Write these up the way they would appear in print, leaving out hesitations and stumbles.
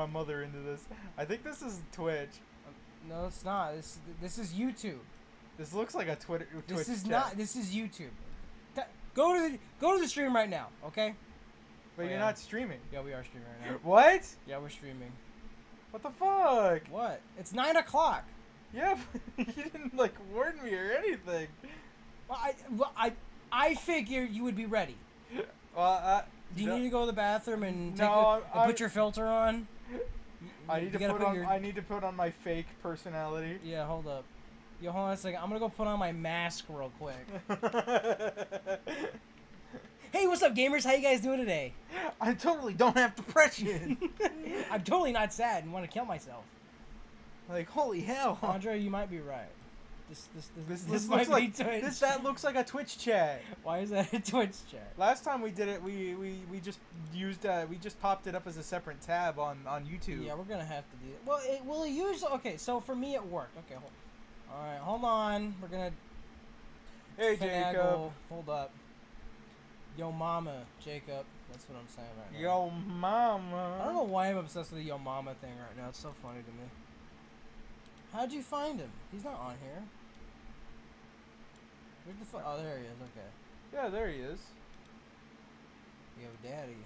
my mother into this. I think this is Twitch. No, it's not. This is YouTube. This looks like a Twitch. This is chat. not. This is YouTube. Go to the stream right now, okay? But you're not streaming. Yeah, we are streaming right now. What? Yeah, we're streaming. What the fuck? What? It's 9 o'clock. Yeah, but you didn't like warn me or anything. Well, I figured you would be ready. Well, Do you need to go to the bathroom and put your filter on? I need to put on my fake personality. Yeah, hold up. Yo, hold on a second. I'm gonna go put on my mask real quick. Hey, what's up, gamers? How you guys doing today? I totally don't have depression. I'm totally not sad and want to kill myself. Like, holy hell. Andre, you might be right. This looks might like be Twitch. that looks like a Twitch chat. Why is that a Twitch chat? Last time we did it, we just used we just popped it up as a separate tab on YouTube. Yeah, we're gonna have to do it. Well, will it use? Okay, so for me it worked. Okay, all right, hold on. We're gonna. Hey, Jacob. Hold up. Yo, mama, Jacob. That's what I'm saying right now. Yo, mama. I don't know why I'm obsessed with the yo mama thing right now. It's so funny to me. How'd you find him? He's not on here. Where's the Oh, there he is. Okay. Yeah, there he is. Yo, daddy.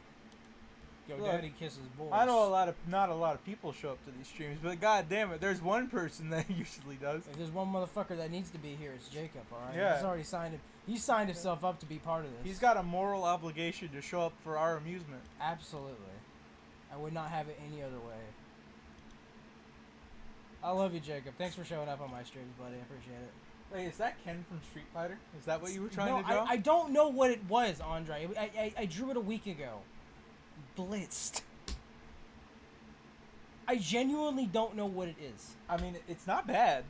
Yo, Look, daddy kisses boys. I know not a lot of people show up to these streams, but god damn it, there's one person that usually does. If there's one motherfucker that needs to be here, it's Jacob. All right. Yeah. He's already signed it. He signed himself up to be part of this. He's got a moral obligation to show up for our amusement. Absolutely. I would not have it any other way. I love you, Jacob. Thanks for showing up on my streams, buddy. I appreciate it. Wait, is that Ken from Street Fighter? Is that what you were trying to draw? I don't know what it was, Andre. I drew it a week ago. Blitzed. I genuinely don't know what it is. I mean, it's not bad.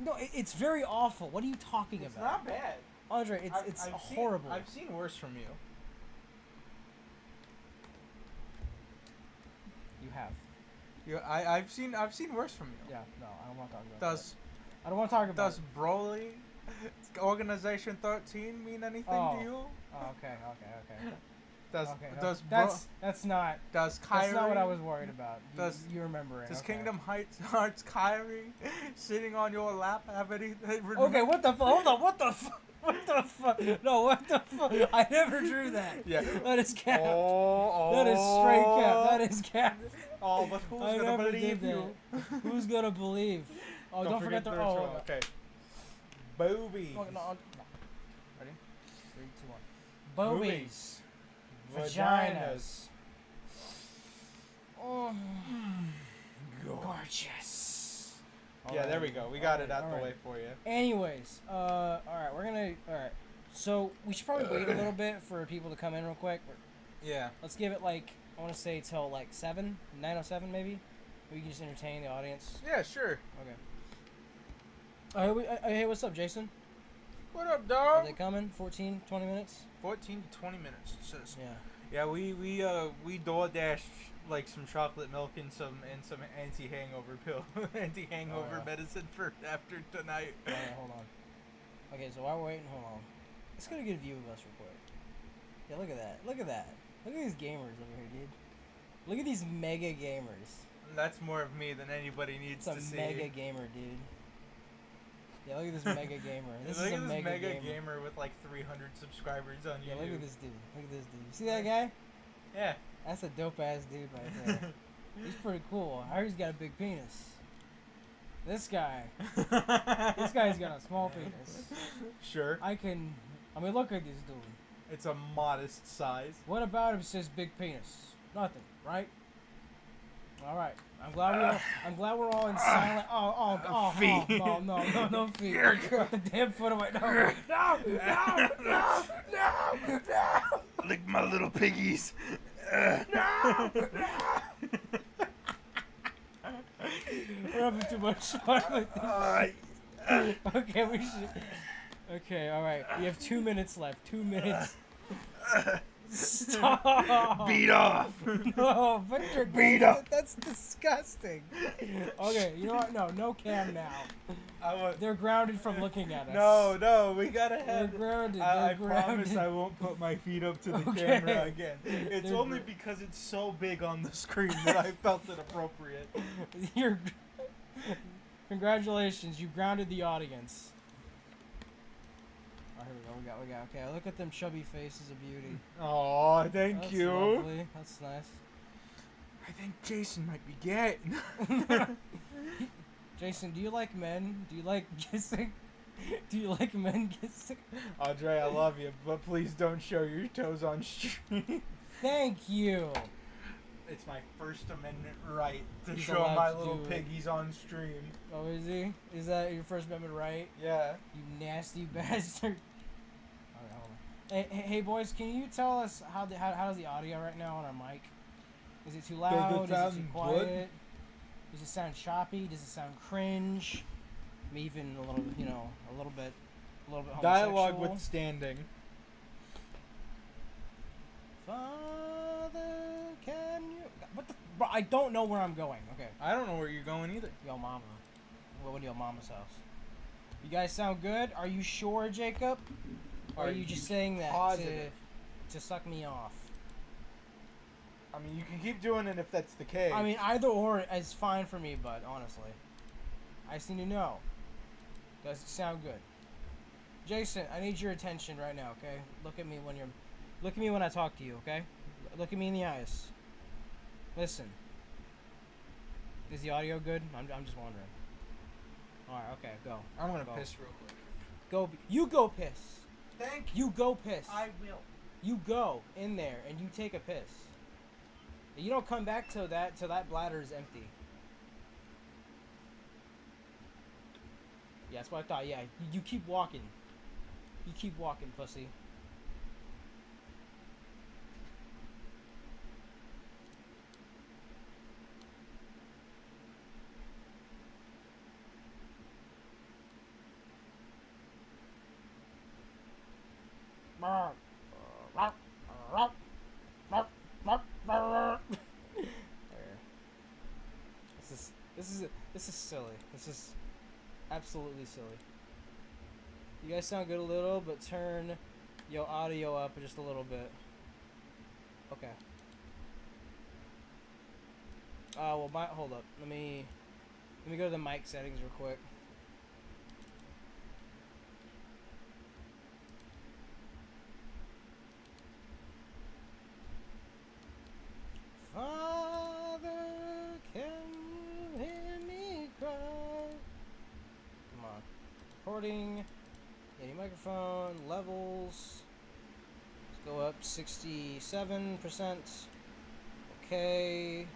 No, it's very awful. What are you talking about? It's not bad. Andre, it's horrible. I've seen worse from you. You have. I've seen worse from you. Yeah, no, I don't want to talk about that. I don't want to talk about Does Broly, Organization 13 mean anything to you? Oh, okay. That's not Kyrie, that's not what I was worried about. You remember it. Does Kingdom Hearts Kyrie sitting on your lap have anything? Okay, what the fuck? Hold on, what the fuck? What the fuck? No, what the fuck? I never drew that. Yeah. That is cap. Oh. That is straight cap. That is cap. Oh, but who's gonna believe you? Who's gonna believe? Oh, don't forget the okay. Boobies. Oh, no. Ready? 3, 2, 1. Boobies. Vaginas. Oh. Gorgeous. Yeah, there we go. We got it out the way for you. Anyways, alright, alright. So, we should probably wait a little bit for people to come in real quick. Yeah. Let's give it like, I want to say till like 9:07 maybe. We can just entertain the audience. Yeah, sure. Okay. Hey, what's up, Jason? What up, dog? Are they coming? 14, 20 minutes? 14 to 20 minutes, it says. Yeah. Yeah, we DoorDashed like some chocolate milk and some anti-hangover medicine for after tonight. Alright, hold on. Okay, so while we're waiting, hold on. Let's get a good view of us real quick. Yeah, look at that. Look at that. Look at these gamers over here, dude. Look at these mega gamers. That's more of me than anybody needs to see. It's a mega gamer, dude. Yeah, look at this mega gamer. This look is a at this mega gamer with like 300 subscribers on YouTube. Yeah, look at this dude. Look at this dude. You see that guy? Yeah. That's a dope ass dude right there. He's pretty cool. I heard he's got a big penis. This guy. This guy's got a small penis. Sure. I mean, look at this dude. It's a modest size. What about him says big penis? Nothing, right? All right. I'm glad we're all in silent. Oh, feet. No feet. Got the damn foot of my no. Lick my little piggies. No. We're having too much fun with this. Okay, we should. Okay, all right. We have 2 minutes left. 2 minutes. Stop. Beat off. No, but you're Beat up. That's disgusting. Okay, you know what? No cam now. They're grounded from looking at us. No, we gotta They're have. grounded. I They're promise grounded. I won't put my feet up to the Okay. camera again. It's They're only because it's so big on the screen that I felt it appropriate. You're. Congratulations, you grounded the audience. Oh, here we go. Okay, look at them chubby faces of beauty. Aw, thank That's you. lovely. That's nice. I think Jason might be gay. Jason, do you like men? Do you like kissing? Do you like men kissing? Audrey, I love you, but please don't show your toes on stream. Thank you. It's my First Amendment right to He's show allowed my to little do it. piggies on stream. Oh, is he? Is that your First Amendment right? Yeah. You nasty bastard. Alright, hold on. Hey, boys, can you tell us how's the audio right now on our mic? Is it too loud? Is it too sound quiet? good? Does it sound choppy? Does it sound cringe? Maybe even a little, a little bit Dialogue homosexual? withstanding. Father, can you? What the? Bro, I don't know where I'm going. Okay. I don't know where you're going either. Yo, mama. We're going to your mama's house. You guys sound good? Are you sure, Jacob? Or are you just saying that positive? to suck me off? I mean, you can keep doing it if that's the case. I mean, either or is fine for me, but honestly, I just need to know. Does it sound good? Jason, I need your attention right now, okay? Look at me when I talk to you, okay? Look at me in the eyes. Listen. Is the audio good? I'm just wondering. Alright, okay, go. I'm gonna Go. piss real quick. Go. You go piss. Thank You go piss. I will. You go in there and you take a piss. You don't come back till that bladder is empty. Yeah, that's what I thought. Yeah, you keep walking. You keep walking, pussy. This is silly. This is absolutely silly. You guys sound good a little, but turn your audio up just a little bit. Okay. Well, hold up. Let me go to the mic settings real quick. Father, can you hear me cry? Come on. Recording. Any microphone. Levels. Let's go up 67%. Okay.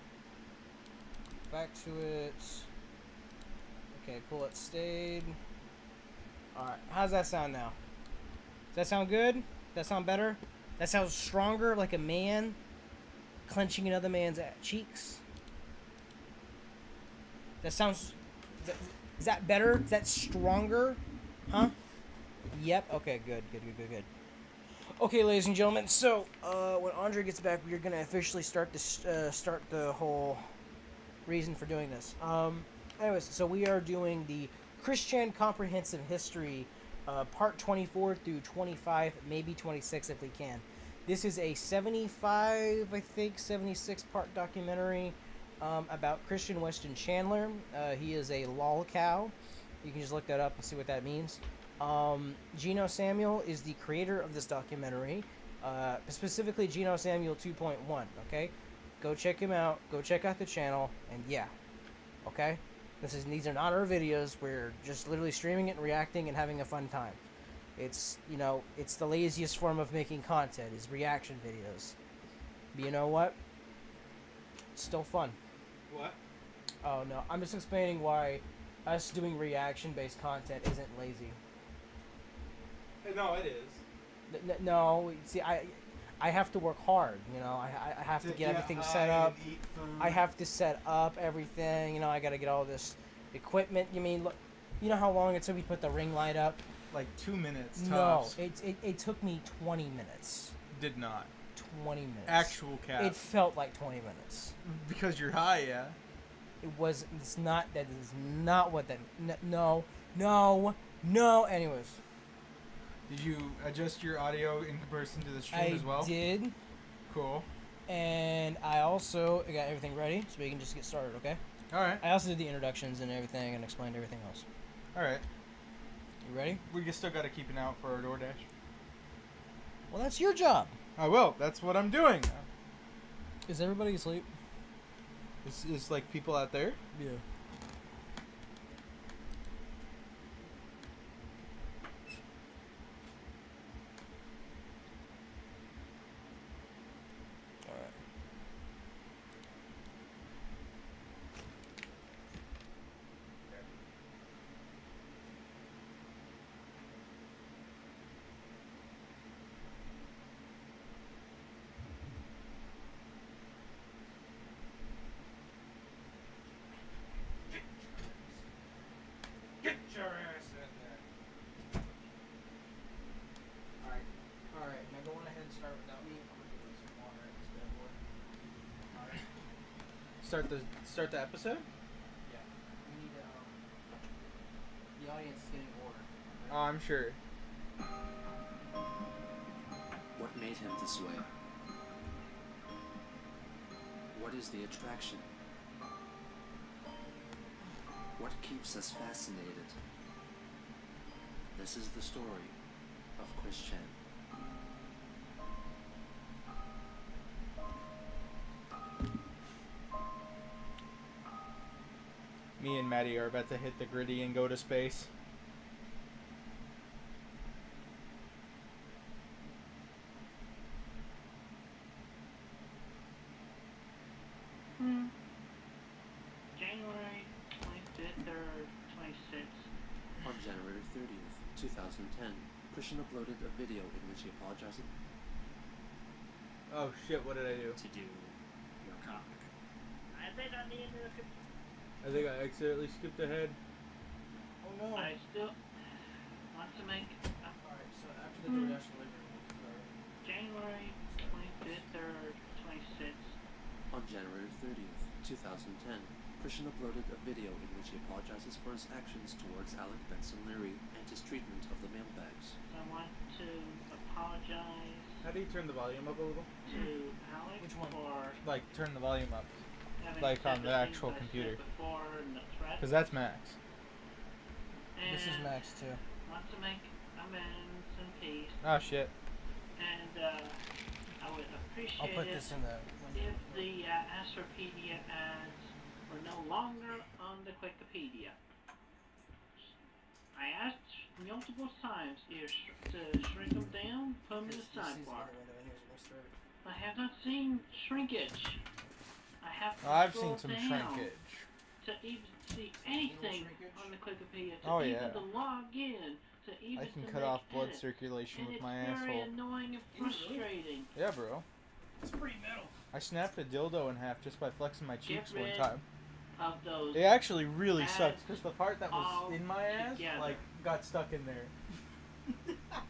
Back to it. Okay, cool. It stayed. Alright. How's that sound now? Does that sound good? Does that sound better? That sounds stronger, like a man clenching another man's cheeks. That sounds... Is that better? Is that stronger? Huh? Yep. Okay, good. Okay, ladies and gentlemen, so, when Andre gets back, we're gonna officially start the whole reason for doing this. Anyways, so we are doing the Christian Comprehensive History, part 24 through 25, maybe 26 if we can. This is a 75, I think, 76 part documentary about Christian Weston Chandler. He is a lol cow. You can just look that up and see what that means. GenoSamuel is the creator of this documentary, specifically GenoSamuel 2.1, okay? Go check him out. Go check out the channel, and yeah, okay? These are not our videos. We're just literally streaming it and reacting and having a fun time. It's, it's the laziest form of making content, is reaction videos. But you know what? It's still fun. What? Oh, no. I'm just explaining why us doing reaction-based content isn't lazy. No, it is. No, see, I have to work hard, I have to get everything set up. I have to set up everything, I gotta get all this equipment. Look, you know how long it took me to put the ring light up? Like 2 minutes No, tops. it took me 20 minutes. Did not. 20 minutes. Actual cap. It felt like 20 minutes. Because you're high, yeah. It was. It's not. That is not what that. No. No. No. Anyways. Did you adjust your audio in comparison to the stream as well? I did. Cool. And I also got everything ready, so we can just get started, okay? Alright. I also did the introductions and everything and explained everything else. Alright. You ready? We still got to keep an eye out for our DoorDash. Well, that's your job. I will. That's what I'm doing. Is everybody asleep? Is like people out there? Yeah. Get your ass in there. Alright, now go on ahead and start without me. I'm gonna get some water in this bad boy. Alright. Start the episode? Yeah. We need to, the audience is getting bored. Oh, I'm sure. What made him this way? What is the attraction? What keeps us fascinated? This is the story of Chris Chan. Me and Maddie are about to hit the gritty and go to space. January 23rd, 26th. On January 30th, 2010, Christian uploaded a video in which he apologized Oh shit, what did I do? To do your comic. I think I need to. I think I accidentally skipped ahead. Oh no. I still want to make Alright, so after the DoorDash delivery, January 23rd, 26th. On January 30th, 2010, Christian uploaded a video in which he apologizes for his actions towards Alec Benson Leary and his treatment of the mailbags. I want to apologize How do you turn the volume up a little? to Alec Which one? for Like, turn the volume up. having Like said on the things actual I said computer. before in the thread. Because that's max. And This is Max too. want to make amends and peace. Oh shit. And I would appreciate I'll put it this in the if the Astropedia ads were no longer on the Wikipedia. I asked multiple times either to shrink them down, put them in the sidebar. I have not seen shrinkage. I have to I've scroll seen some down shrinkage. to even see anything shrinkage? on the Wikipedia, to Oh, even yeah. to log in, to even I can to cut make off blood edits. circulation And with it's my very asshole. annoying and frustrating. Yeah, bro. It's pretty metal. I snapped a dildo in half just by flexing my cheeks one rid time. Of those It actually really ads sucks because the part that all was in my ass, together. like, got stuck in there.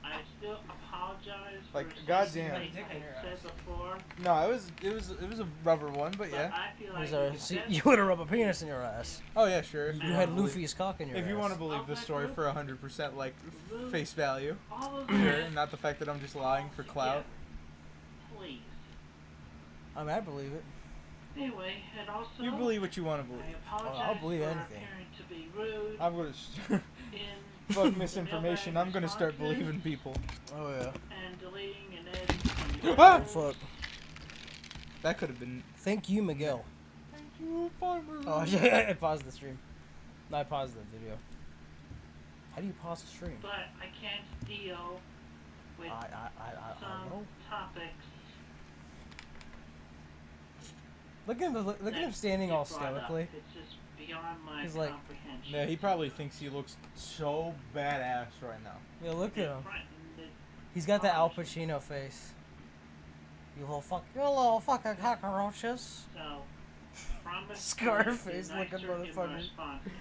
I still apologize Like, for goddamn. something I said before, No, it was a rubber one, but but yeah. I feel like You would have rubbed a penis in your ass. Oh yeah, sure. You had Luffy's cock in your ass. If you want to believe the story for 100% like face value, all of sure, that, and not the fact that I'm just lying for clout. please. I mean, I believe it. Anyway, and also You believe what you want to I believe. apologize I'll believe for anything. appearing to be rude I'm gonna in fuck misinformation. the I'm gonna start responses believing people. Oh yeah. and deleting and editing. Ah! Oh, fuck. That could have been. Thank you, Miguel. Thank you, farmer. Oh yeah, I paused the stream. No, I paused the video. How do you pause the stream? But I can't deal with I some don't know. topics. Look at him. Look at him standing all stoically. It's just beyond my He's like- comprehension. Yeah, he probably thinks he looks so badass right now. Yeah, look at him. Frightened He's got the Al Pacino face. You little fucking cockroaches. So, promise Scarface to be looking nicer in my motherfucker. responses.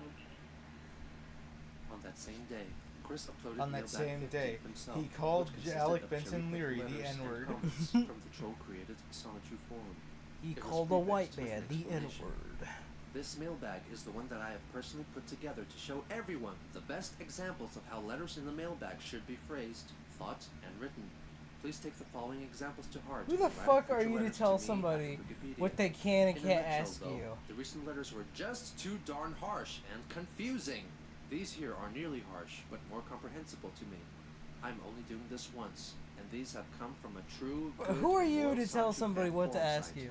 Okay. On that same day, Chris uploaded On that Mailbag same 50 day, himself, he called which consisted Alec of Benson cherry-picked Leary the letters and N-word. comments from the troll-created Sonichu forum. He It was called a white prefixed with man an the explanation. N-word. This mailbag is the one that I have personally put together to show everyone the best examples of how letters in the mailbag should be phrased, thought, and written. Please take the following examples to heart. Who the and write fuck future are you to letters tell me at somebody Wikipedia. what they can and In a can't nutshell, ask though, you? the recent letters were just too darn harsh and confusing. These here are nearly harsh, but more comprehensible to me. I'm only doing this once, and these have come from a true. Good, Who are you loyal to tell Sonichu somebody fan what to forum ask site. you?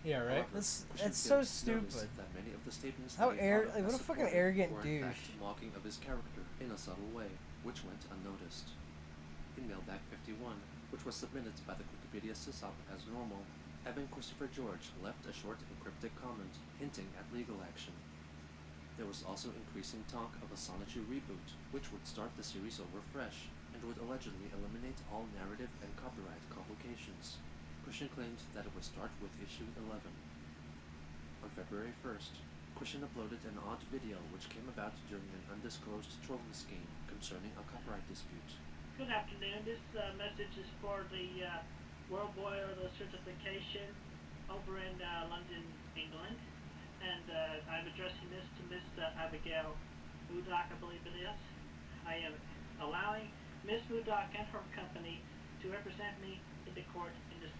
Yeah, right? However, That's Christian so Gibbs noticed stupid. that many of the statements How that he thought of what as a fucking supportive arrogant were in fact douche. mocking of his character in a subtle way, which went unnoticed. In Mailbag 51, which was submitted by the Wikipedia sysop as normal, Evan Christopher George left a short and cryptic comment hinting at legal action. There was also increasing talk of a Sonichu reboot, which would start the series over fresh, and would allegedly eliminate all narrative and copyright complications. Christian claimed that it would start with issue 11. On February 1st, Christian uploaded an odd video which came about during an undisclosed trolling scheme concerning a copyright dispute. Good afternoon. This message is for the World Boiler certification over in London, England. And I'm addressing this to Miss Abigail Woodcock, I believe it is. I am allowing Miss Woodcock and her company to represent me in the court in this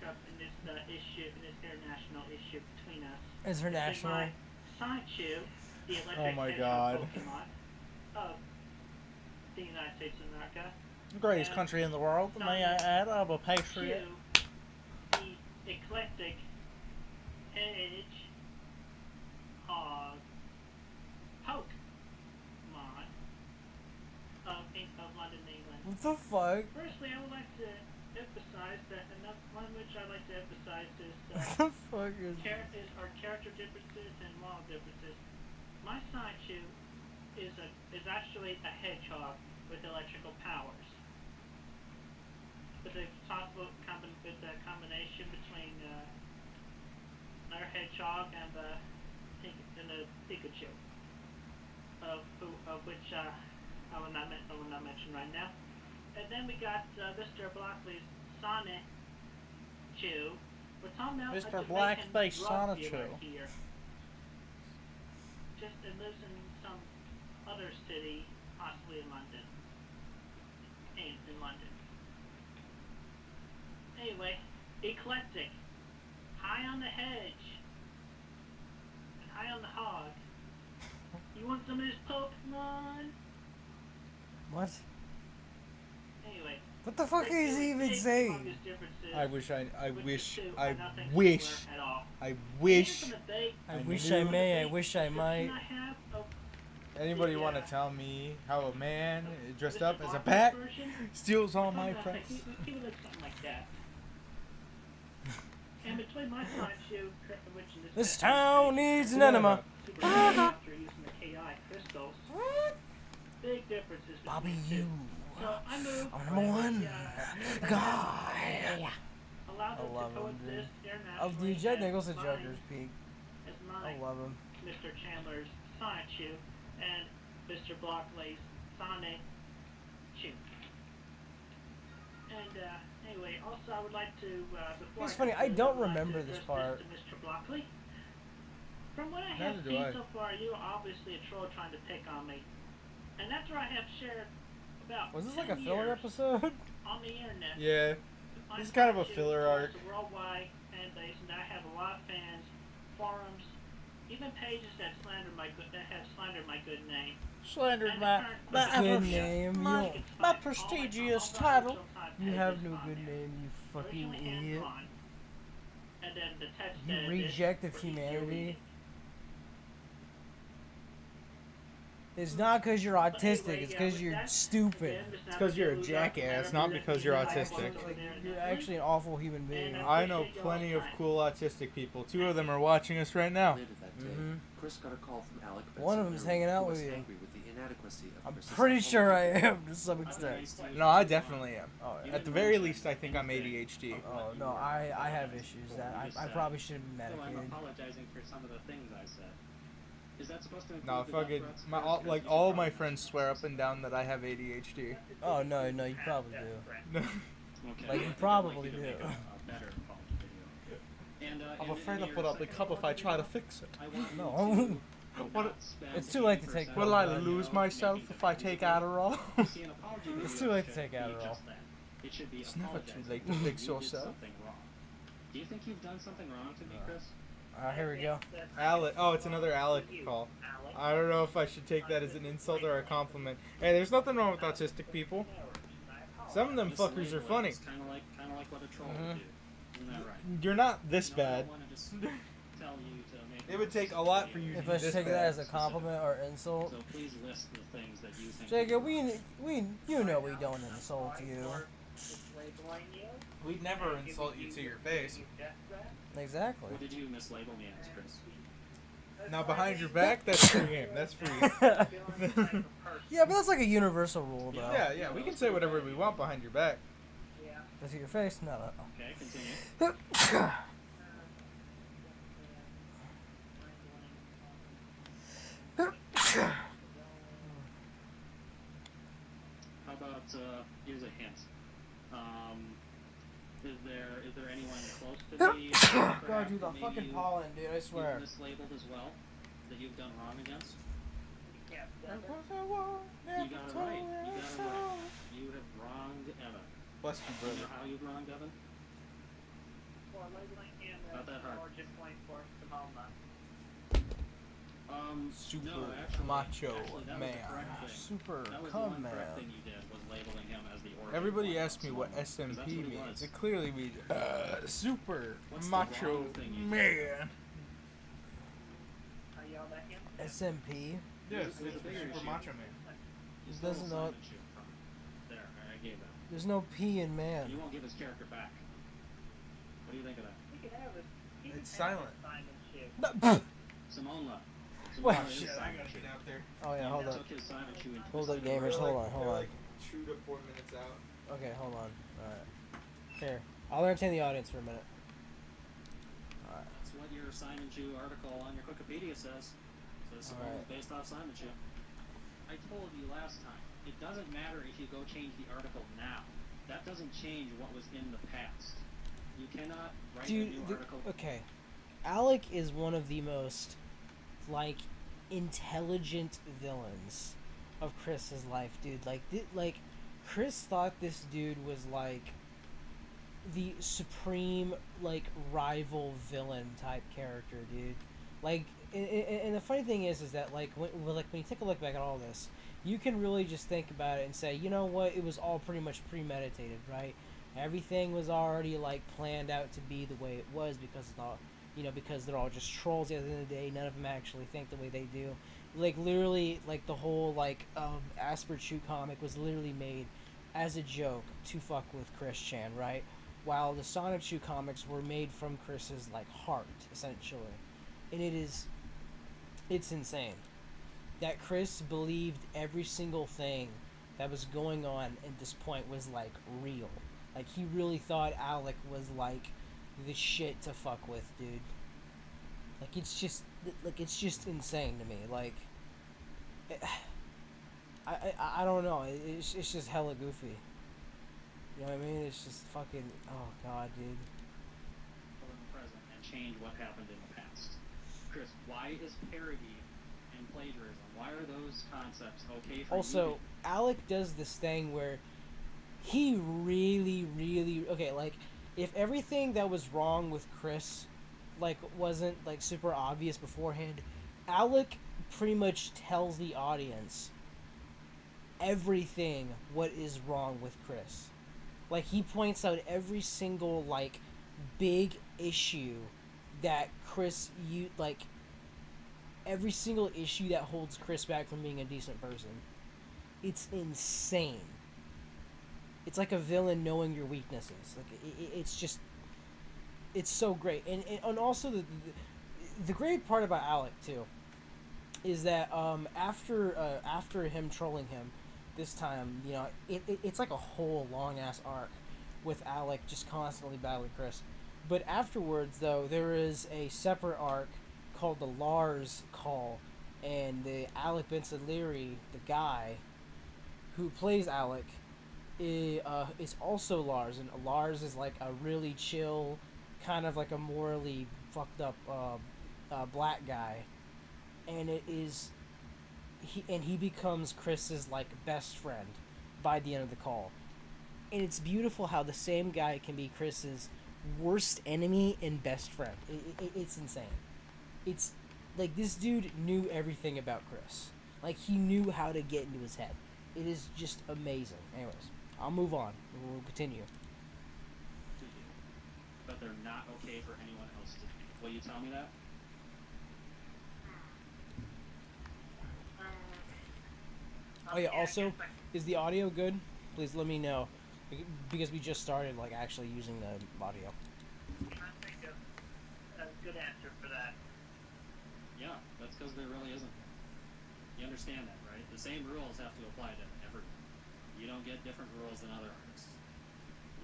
issue, in this international issue between us. International. My Sonichu, the electric Oh my hedgehog God. Pokemon of the United States of America. Greatest And country in the world, may I add? I'm a patriot. To the eclectic hedge hog Pokemon of London, England. What the fuck? Firstly, I would like to emphasize that one which I'd like to emphasize is What the fuck is are character differences and moral differences. My Sonichu is actually a hedgehog with electrical powers. With a possible combination between our hedgehog and a Pikachu, of which I will not mention right now. And then we got Mr. Blockley's Sonichu. We're talking about Mr. a Blackface Jamaican drug Sonichu. dealer here. Just lives in some other city, possibly in London. In London. Anyway, eclectic, high on the hedge, and high on the hog. You want some of this Pokemon? What? Anyway. What the fuck is he even saying? I wish I wish I wish I may, I wish I might. Anybody want to tell me how a man dressed up as a bat steals all my friends? He would look something like that. And between my Sonichu, which in This town needs an enema. after using the KI crystals, big differences. Bobby, between the you two. So I moved are number one guy. allowed I them love to him, dude. coexist Oh, internationally dude, Jack as Nicholson mine- Joker's peak. as I mine, love him. Mr. Chandler's Sonichu and Mr. Blockley's Sonichu. And anyway, also I would like to before It's I funny, I conclude, don't would like to remember this address part. to Mr. Blockley. From what I have Neither do seen I. so far, you are obviously a troll trying to pick on me. And after I have shared about Was this 10 like a filler years episode? on the internet, Yeah. my This is kind of a Sonichu filler has arc. a worldwide fan base, and I have a lot of fans, forums, even pages that have slandered my good name. Slandered And my the current Good president- name. You my- don't, You can my find all prestigious all my title. original type you have pages no on good there. name, you fucking Originally idiot. hand-drawn. And then the text You edited reject of for easier humanity. reading. It's not because you're autistic, Anyway, it's yeah, because with you're that, stupid. again, Mr. It's 'cause you're a Abigail jackass, Woodcock, not because you're representing autistic. the over there in You're Italy. actually an awful human being. And, I know plenty of cool autistic people. 2 of them are watching us right now. Later that day, Mhm. Chris got a call from Alec Benson One of them's Leary, hanging out who was with you. angry with the inadequacy of I'm Chris's pretty sure I apology. am to some extent. No, I definitely am. Oh, At the very least, I think I'm ADHD. oh no, I have issues that I probably should have been So I'm medicated. apologizing for some of the things I said. Is that supposed to include No, the fucking death threats, my Chris? all, 'Cause like you all should my probably friends swear up and down that I have ADHD. Oh no, you probably do. Okay. Like, you I think probably I'd like you to do. make a better apology video. And, I'm in afraid I'll your put up a second cup if I apology try to video, fix it. I want you No. to What- not spend It's too late to 80% take of Will the I Well, lose video myself making if I the take video. Adderall? You see, an apology It's video too late to should take be Adderall. just that. It should be It's never too apologizing late to because fix you did yourself. something wrong. Do you think you've done something wrong to me, Chris? Here we go. Alec. Oh, it's another Alec call. I don't know if I should take that as an insult or a compliment. Hey, there's nothing wrong with autistic people. Some of them Just fuckers are label it. funny. It's kind of like what a troll Mhm. would do. Isn't that right? You're not this I bad. don't want to just tell you to make It would take a lot for you to If be I should this take bad. that as a compliment or insult, So please list the things that you think. Jacob, we you know we don't insult you. We'd never insult you to your face. Exactly. What did you mislabel me as, Chris? Now behind your back, that's free game. That's free. Yeah, but that's like a universal rule, though. Yeah, we can say whatever we want behind your back. That's your face? No. Okay, continue. How about here's a hint. Is there anyone close to me? God, dude, the maybe fucking you- pollen, dude, I swear. You've mislabeled as well that you've done wrong against. You got it right. You got it right. You have wronged Evan. Bless you, Do you brother. know how you've wronged Evan? Not that hard. Super no, macho actually, that was man. the correct thing. Super That was the cum one man. correct thing you did was labeling him as the origin. Everybody point asks me of what Solomon, 'cause that's SMP what he means. was. It clearly means super What's the macho wrong thing you did? man. SMP? Yes, There's a bigger super issue. macho man. You It stole doesn't know- Simon Shoe from him. There, I gave that. There's no P in You man. won't give his character back. What do you think of that? It's silent. No. Simone left. What? Simone is Shit, I Simon gotta Shoe. get out there. Oh yeah, hold He on. took his Simon Shoe and Hold up, twisted it gamers. around. Hold on, hold We're on. like 2 to 4 minutes out. Okay, hold on. Alright. Here. I'll entertain the audience for a minute. Alright. That's what your Simon Shoe article on your Wikipedia says. Says Simone Alright. is based off Simon Shoe. I told you last time, it doesn't matter if you go change the article now. That doesn't change what was in the past. You cannot write a new Dude, article. okay. Alec is one of the most, like, intelligent villains of Chris's life, dude. Like, Chris thought this dude was, like, the supreme, like, rival villain type character, dude. Like, and the funny thing is that, like, when you take a look back at all this, you can really just think about it and say, you know what, it was all pretty much premeditated, right? Everything was already, like, planned out to be the way it was because because they're all just trolls at the end of the day. None of them actually think the way they do. Like, literally, like, the whole, like, Asper Shoot comic was literally made as a joke to fuck with Chris Chan, right? While the Sonic Shoe comics were made from Chris's, like, heart, essentially. And it's insane that Chris believed every single thing that was going on at this point was, like, real. Like, he really thought Alec was, like, the shit to fuck with, dude. Like, it's just insane to me. Like, I don't know. It's just hella goofy. You know what I mean? It's just fucking, oh god, dude. In the present and change what happened in the past. Chris, why is parody and plagiarism? Why are those concepts okay for you? Also, Alec does this thing where he really okay, like, if everything that was wrong with Chris, like, wasn't, like, super obvious beforehand, Alec pretty much tells the audience everything what is wrong with Chris. Like, he points out every single, like, big issue that every single issue that holds Chris back from being a decent person. It's insane. It's like a villain knowing your weaknesses. Like, it's so great. And also the great part about Alec too is that after him trolling him this time, it's like a whole long ass arc with Alec just constantly battling Chris. But afterwards, though, there is a separate arc called the Lars Call, and the Alec Benson Leary, the guy who plays Alec, is also Lars, and Lars is like a really chill, kind of like a morally fucked up black guy, and he becomes Chris's like best friend by the end of the call, and it's beautiful how the same guy can be Chris's worst enemy and best friend. It's insane. It's like this dude knew everything about Chris. Like he knew how to get into his head. It is just amazing. Anyways, I'll move on. We'll continue. But they're not okay for anyone else to do. Will you tell me that? Oh yeah. Also, is the audio good? Please let me know, because we just started like actually using the audio. I think a good answer for that. Yeah, that's because there really isn't. You understand that, right? The same rules have to apply to everyone. You don't get different rules than other artists.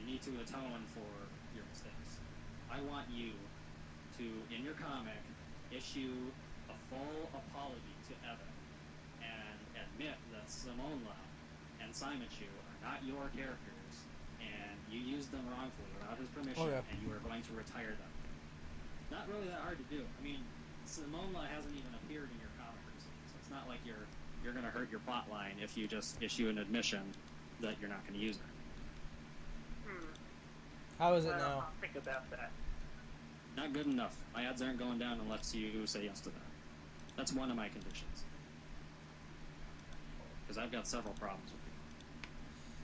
You need to atone for your mistakes. I want you to, in your comic, issue a full apology to Evan and admit that Simona and Simon Chu are not your characters, and you used them wrongfully without his permission, and you are going to retire them. Not really that hard to do. I mean, Simona hasn't even appeared in your comic recently, so it's not like you're going to hurt your plot line if you just issue an admission that you're not going to use her. How is it now? I'll think about that. Not good enough. My odds aren't going down unless you say yes to that. That's one of my conditions. Because I've got several problems with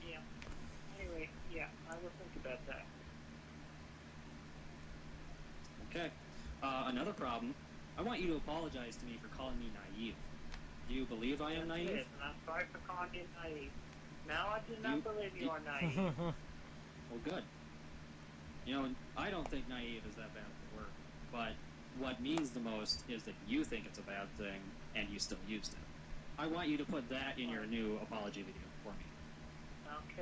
you. Yeah. Anyway, yeah, I will think about that. Okay. Another problem. I want you to apologize to me for calling me naive. Do you believe I am That's naive? it, and I'm sorry for calling you naive. No, I do not believe you are naive. Well, good. You know, I don't think naive is that bad of a word, but what means the most is that you think it's a bad thing and you still used it. I want you to put that in your new apology video for me.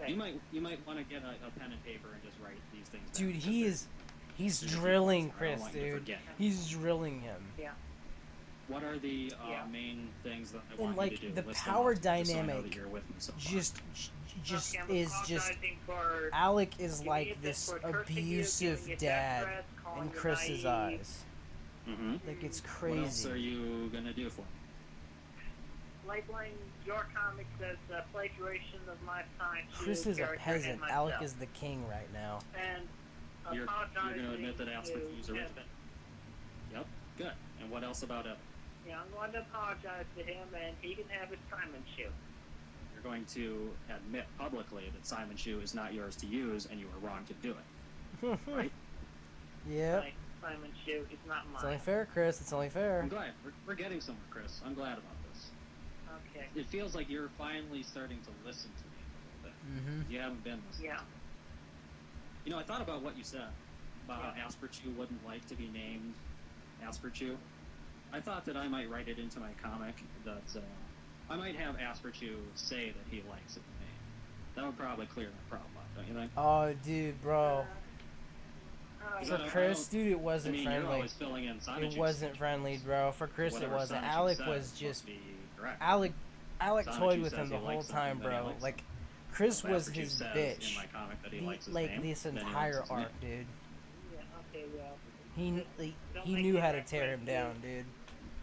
Okay. You might want to get a pen and paper and just write these things down. Dude, he's drilling Chris, dude. He's drilling him. Yeah. What are the main things that I want And like you to do? the List them power off, just so I know dynamic that you're with me so far. just Okay, I'm is just apologizing for Alec is giving you like this for cursing you, abusive giving you dad death threats, calling in you Chris's naive. eyes. Mm-hmm. Like it's What else are crazy. you gonna do for me? Labeling your comics as plagiarization of my science. Chris is a character peasant. and myself. Alec is the king right now. And You're apologizing gonna admit that Aspert to was original. Kevin. Yep. Good. And what else about Evan? Yeah, I'm going to apologize to him, and he can have his Simon shoe. You're going to admit publicly that Simon Shoe is not yours to use, and you were wrong to do it. Right? Yep. My Simon shoe is not It's only mine. fair, Chris. It's only fair. I'm glad. We're getting somewhere, Chris. I'm glad about this. Okay. It feels like you're finally starting to listen to me a little bit. Mm-hmm. You haven't been listening. Yeah. You know, I thought about what you said about how Asperchu wouldn't like to be named Asperchu. I thought that I might write it into my comic that I might have Asperchu say that he likes it named. That would probably clear that problem up, don't you think? Oh, dude, bro. Is For that- Chris, dude, it wasn't I mean, you're friendly. always filling in Simon It Chu's wasn't speech. friendly, bro. For Chris, it Whatever wasn't. Simon Chu Alec says was must just be correct. Alec Simon toyed Chu with says him he the whole likes time, something, then he bro. likes Like, it. Chris If was Asperchu his says bitch. in my comic that he The- likes his like name, this then he entire likes his arc, dude. Yeah, okay, well. He knew how to tear him down, dude.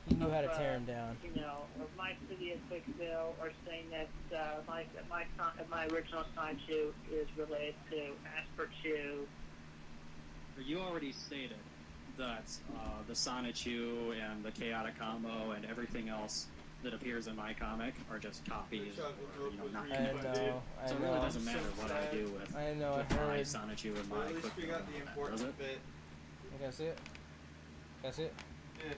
He knew how to tear him down. You know, of my city of Quickville are saying that my original sign shoe is related to Asper shoe. You already stated that the Sonichu and the Chaotic Combo and everything else that appears in my comic are just copies or, not I connected. know, I So it really know. doesn't matter what I do with, I know, with I my heard. Sonichu and Well, my at least we Quick got the does it? important bit. You guys see it? Guys see it? Yeah.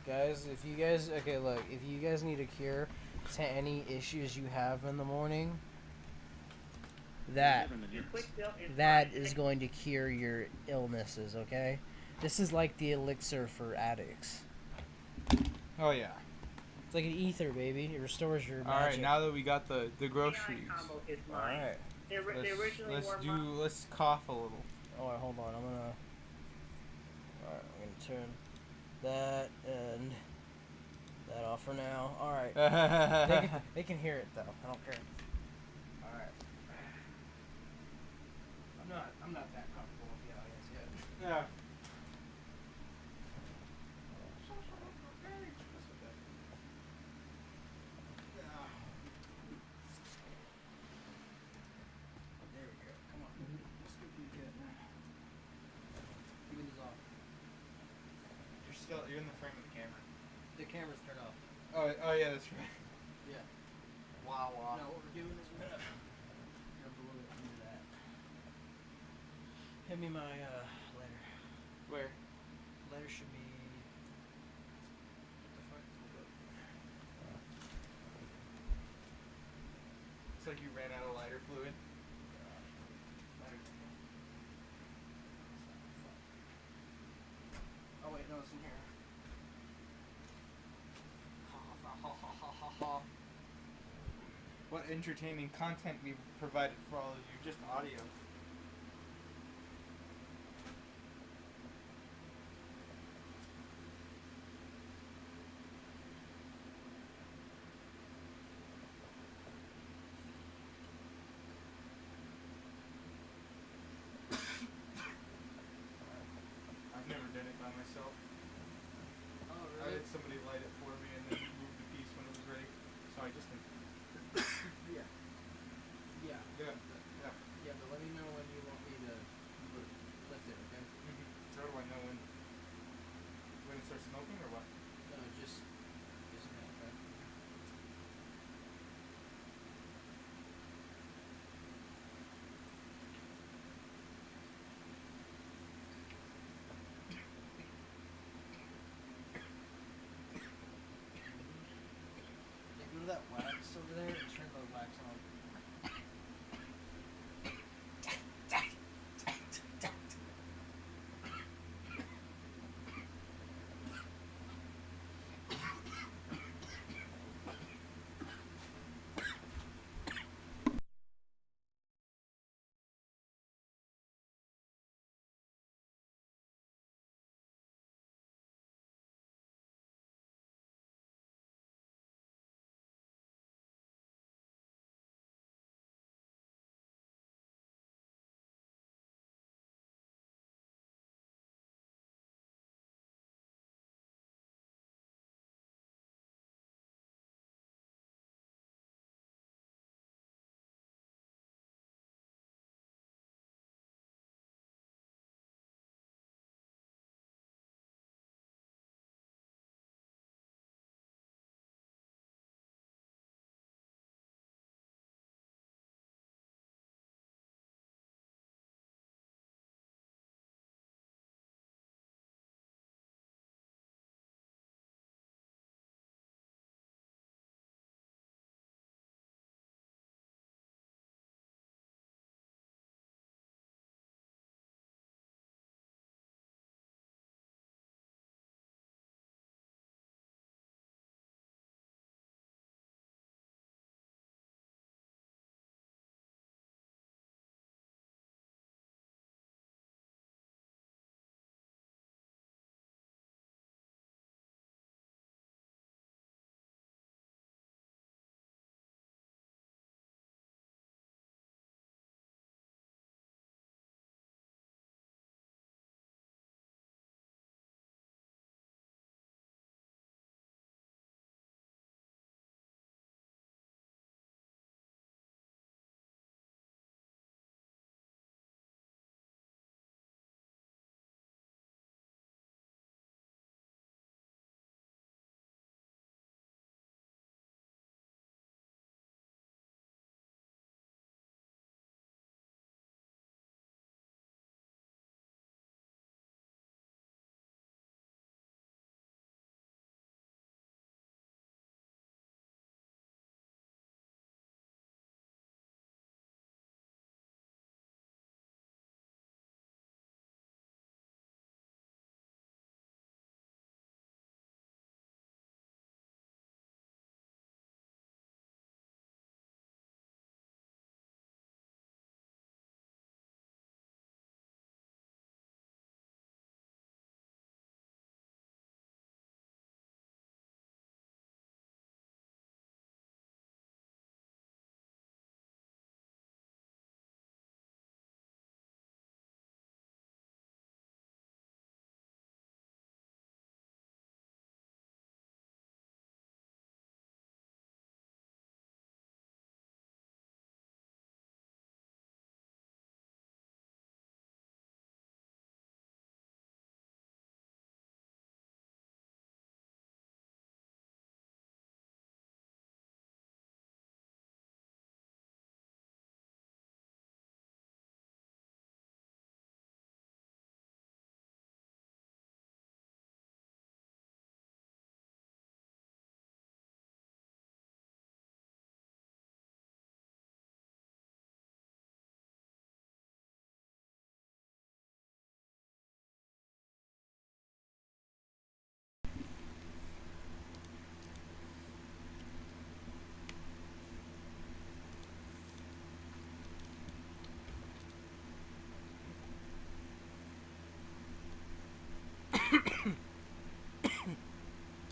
Guys, if you guys, okay, look, if you guys need a cure to any issues you have in the morning, that is going to cure your illnesses, okay? This is like the elixir for addicts. Oh yeah. It's like an ether, baby. It restores your All right. magic. Now that we got the groceries, Combo is mine. Alright. They originally let's were mine. let's cough a little. Alright, hold on. Alright, I'm gonna turn that and that off for now. All right. They can hear it though. I don't care. All right. I'm not that comfortable with the audience yet. Yeah. There we go. Come on. Let's do pretty good. Even this off. You're in the frame of the camera. The camera's turned off. Oh yeah, that's right. Yeah. Wow. No, what we're doing is we're gonna jump a little bit into that. Hand me my lighter. Where? Lighter should be. What the fuck? It's like you ran out of lighter fluid. Oh wait, no, it's in here. What entertaining content we've provided for all of you, just audio. I've never done it by myself. Oh I had somebody light it for me and then move the piece when it was ready. So I just did. Yeah. Yeah. Yeah. Yeah, but let me know when you want me to lift it, okay? How do I know when it starts smoking or what? No, just a minute, okay? Yeah, go to that wax over there and turn the wax on.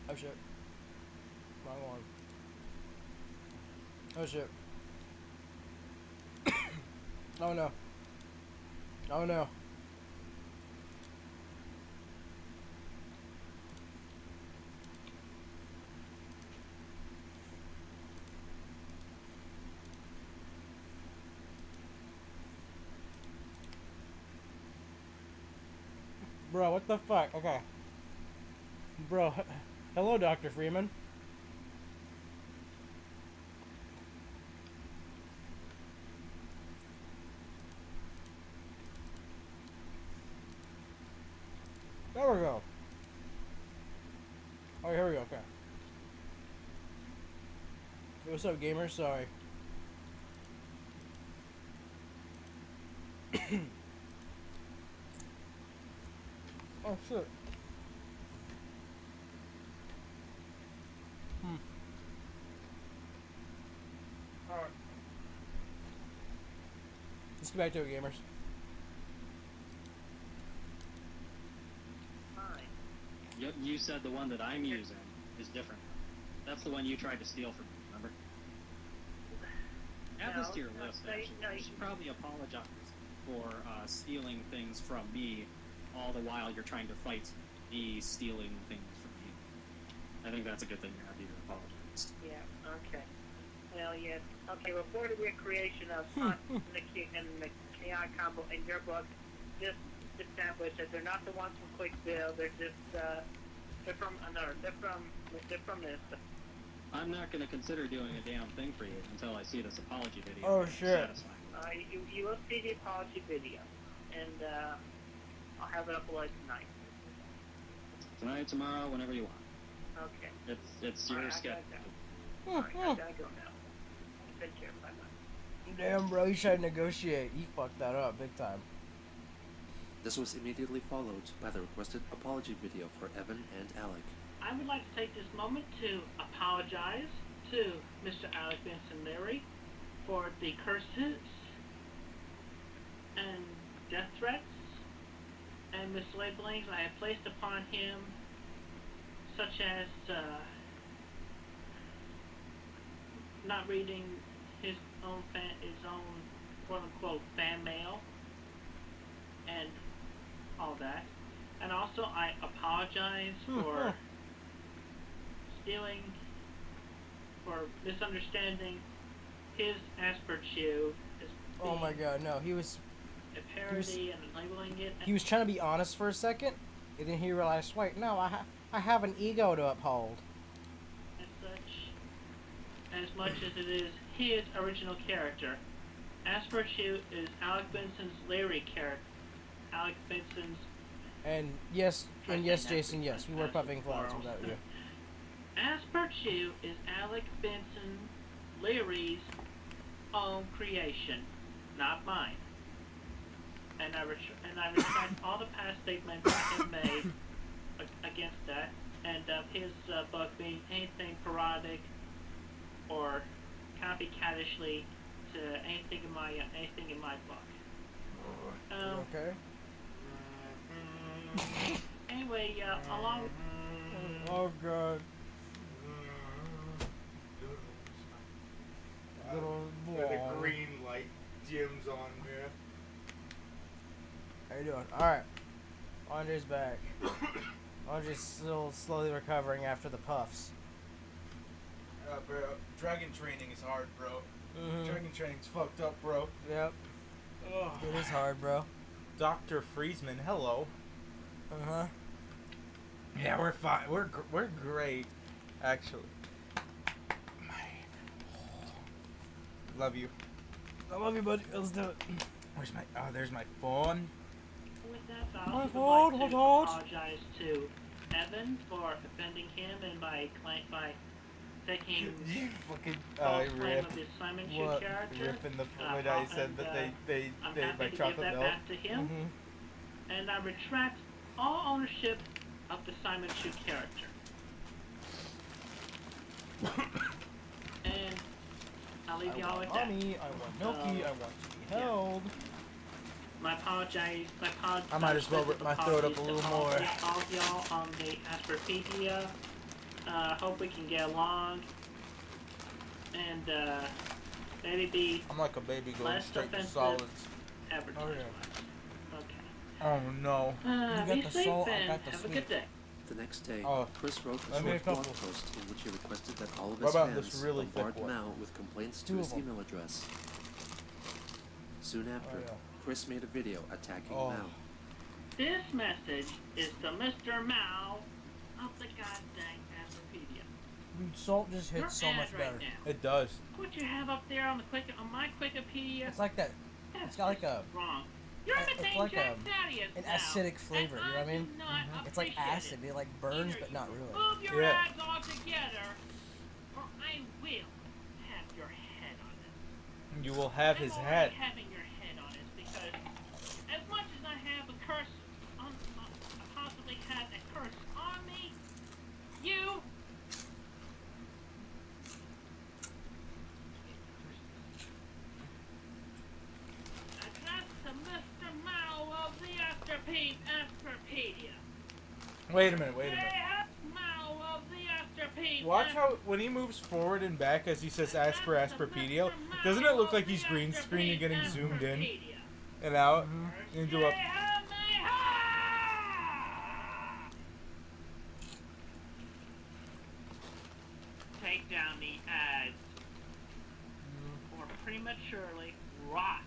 Oh shit. Wrong one. Oh shit. Oh no. Oh no. Bro, what the fuck? Okay. Bro, hello, Dr. Freeman. There we go. Oh, here we go. Okay. Hey, what's up, gamers? Sorry. Oh shit. Alright. Let's get back to it, gamers. You said the one that I'm using is different. That's the one you tried to steal from me, remember? Add this to your list, actually. You should probably apologize for stealing things from me, all the while you're trying to fight me stealing things from you. I think that's a good thing to have you apologize. Yeah, okay. Well, yeah. Okay, before the recreation of Hunt and the KI combo in your book, just establish that they're not the ones from Quickville. They're just, they're from another. They're from this. I'm not going to consider doing a damn thing for you until I see this apology video. Oh, shit. You will see the apology video, and I'll have it uploaded tonight. Tonight, tomorrow, whenever you want. Okay. It's your schedule. Alright, I gotta go now. Take care. Bye-bye. Damn, bro, you tried to negotiate. You fucked that up big time. This was immediately followed by the requested apology video for Evan and Alec. I would like to take this moment to apologize to Mr. Alec Benson Leary for the curses and death threats and mislabelings I have placed upon him, such as not reading his own quote unquote fan mail and all that. And also I apologize for stealing, for misunderstanding his Asper shoe as Oh being my god, no, he was a parody and labeling it. he was trying to be honest for a second, and then he realized, wait, no, I have an ego to uphold. As such, as much as it is his original character. Asper Shoe is Alec Benson's Larry character. Alec Benson's yes, Jason, yes, we were puffing clouds without you. Asper Shoe is Alec Benson Leary's own creation, not mine. And I retract all the past statements I have made against that, and his book being anything parodic or copycatishly to anything in my book. Okay. Anyway, along. Oh god. Little Where boy. the green light dims on me. How you doing? Alright. Andre's back. Andre's still slowly recovering after the puffs. Bro, dragon training is hard, bro. Mm-hmm. Dragon training's fucked up, bro. Yep. Ugh. It is hard, bro. Dr. Friesman, hello. Uh-huh. Yeah, we're fine. We're great, actually. Love you. I love you, buddy. Let's do it. Where's my? Oh, there's my phone. With that, I My also fault, would like to my fault. apologize to Evan for offending him and by taking You fucking false claim rip. of his Simon Shoe What? character. Ripping the when I said and, that they I'm my happy to give chocolate that milk. back to him, Mm-hmm. and I retract all ownership of the Simon Shoe character. And I'll leave y'all with that. Mommy, I want Milky, I want to be held. My apologize. I might as well rip my throat up a little more. All of y'all on the Asperpedia Hope we can get along. And, maybe be I'm like a baby going less straight to offensive solids. advertising. Oh, Okay. Oh no. got Be the safe salt, I and got the have sweet. a good day. The next day, Oh, Chris wrote a let me short a blog couple. post in which he requested that all of What his about fans this really thick bombard one? Mao with complaints to Two his of 'em. email address. Soon after, yeah. Chris made a video attacking Oh. Mao. This message is to Mr. Mao of the goddamn Astropedia. Dude, salt just Your hits so much ad better. right now. It does. What you have up there on my Wikipedia? It's like that. That's It's got like just a wrong. You're it's imitating like Jack an Thaddeus now, acidic flavor. You know what I mean? do not It's like appreciate acid. it. It like burns, Either but not you really. Move your Yeah. ads all together, or I will have your head on it. You will have his I'm head. already having your head on it because as much as I have a curse on, possibly had a curse on me, you. Address to Mr. Mao of the Astropedia. Wait a minute. Wait a minute. Mao of the Astropedia. Watch how when he moves forward and back as he says Astropedia, doesn't it look like he's green screen and getting zoomed in and out into a? Take down the ads or prematurely rot.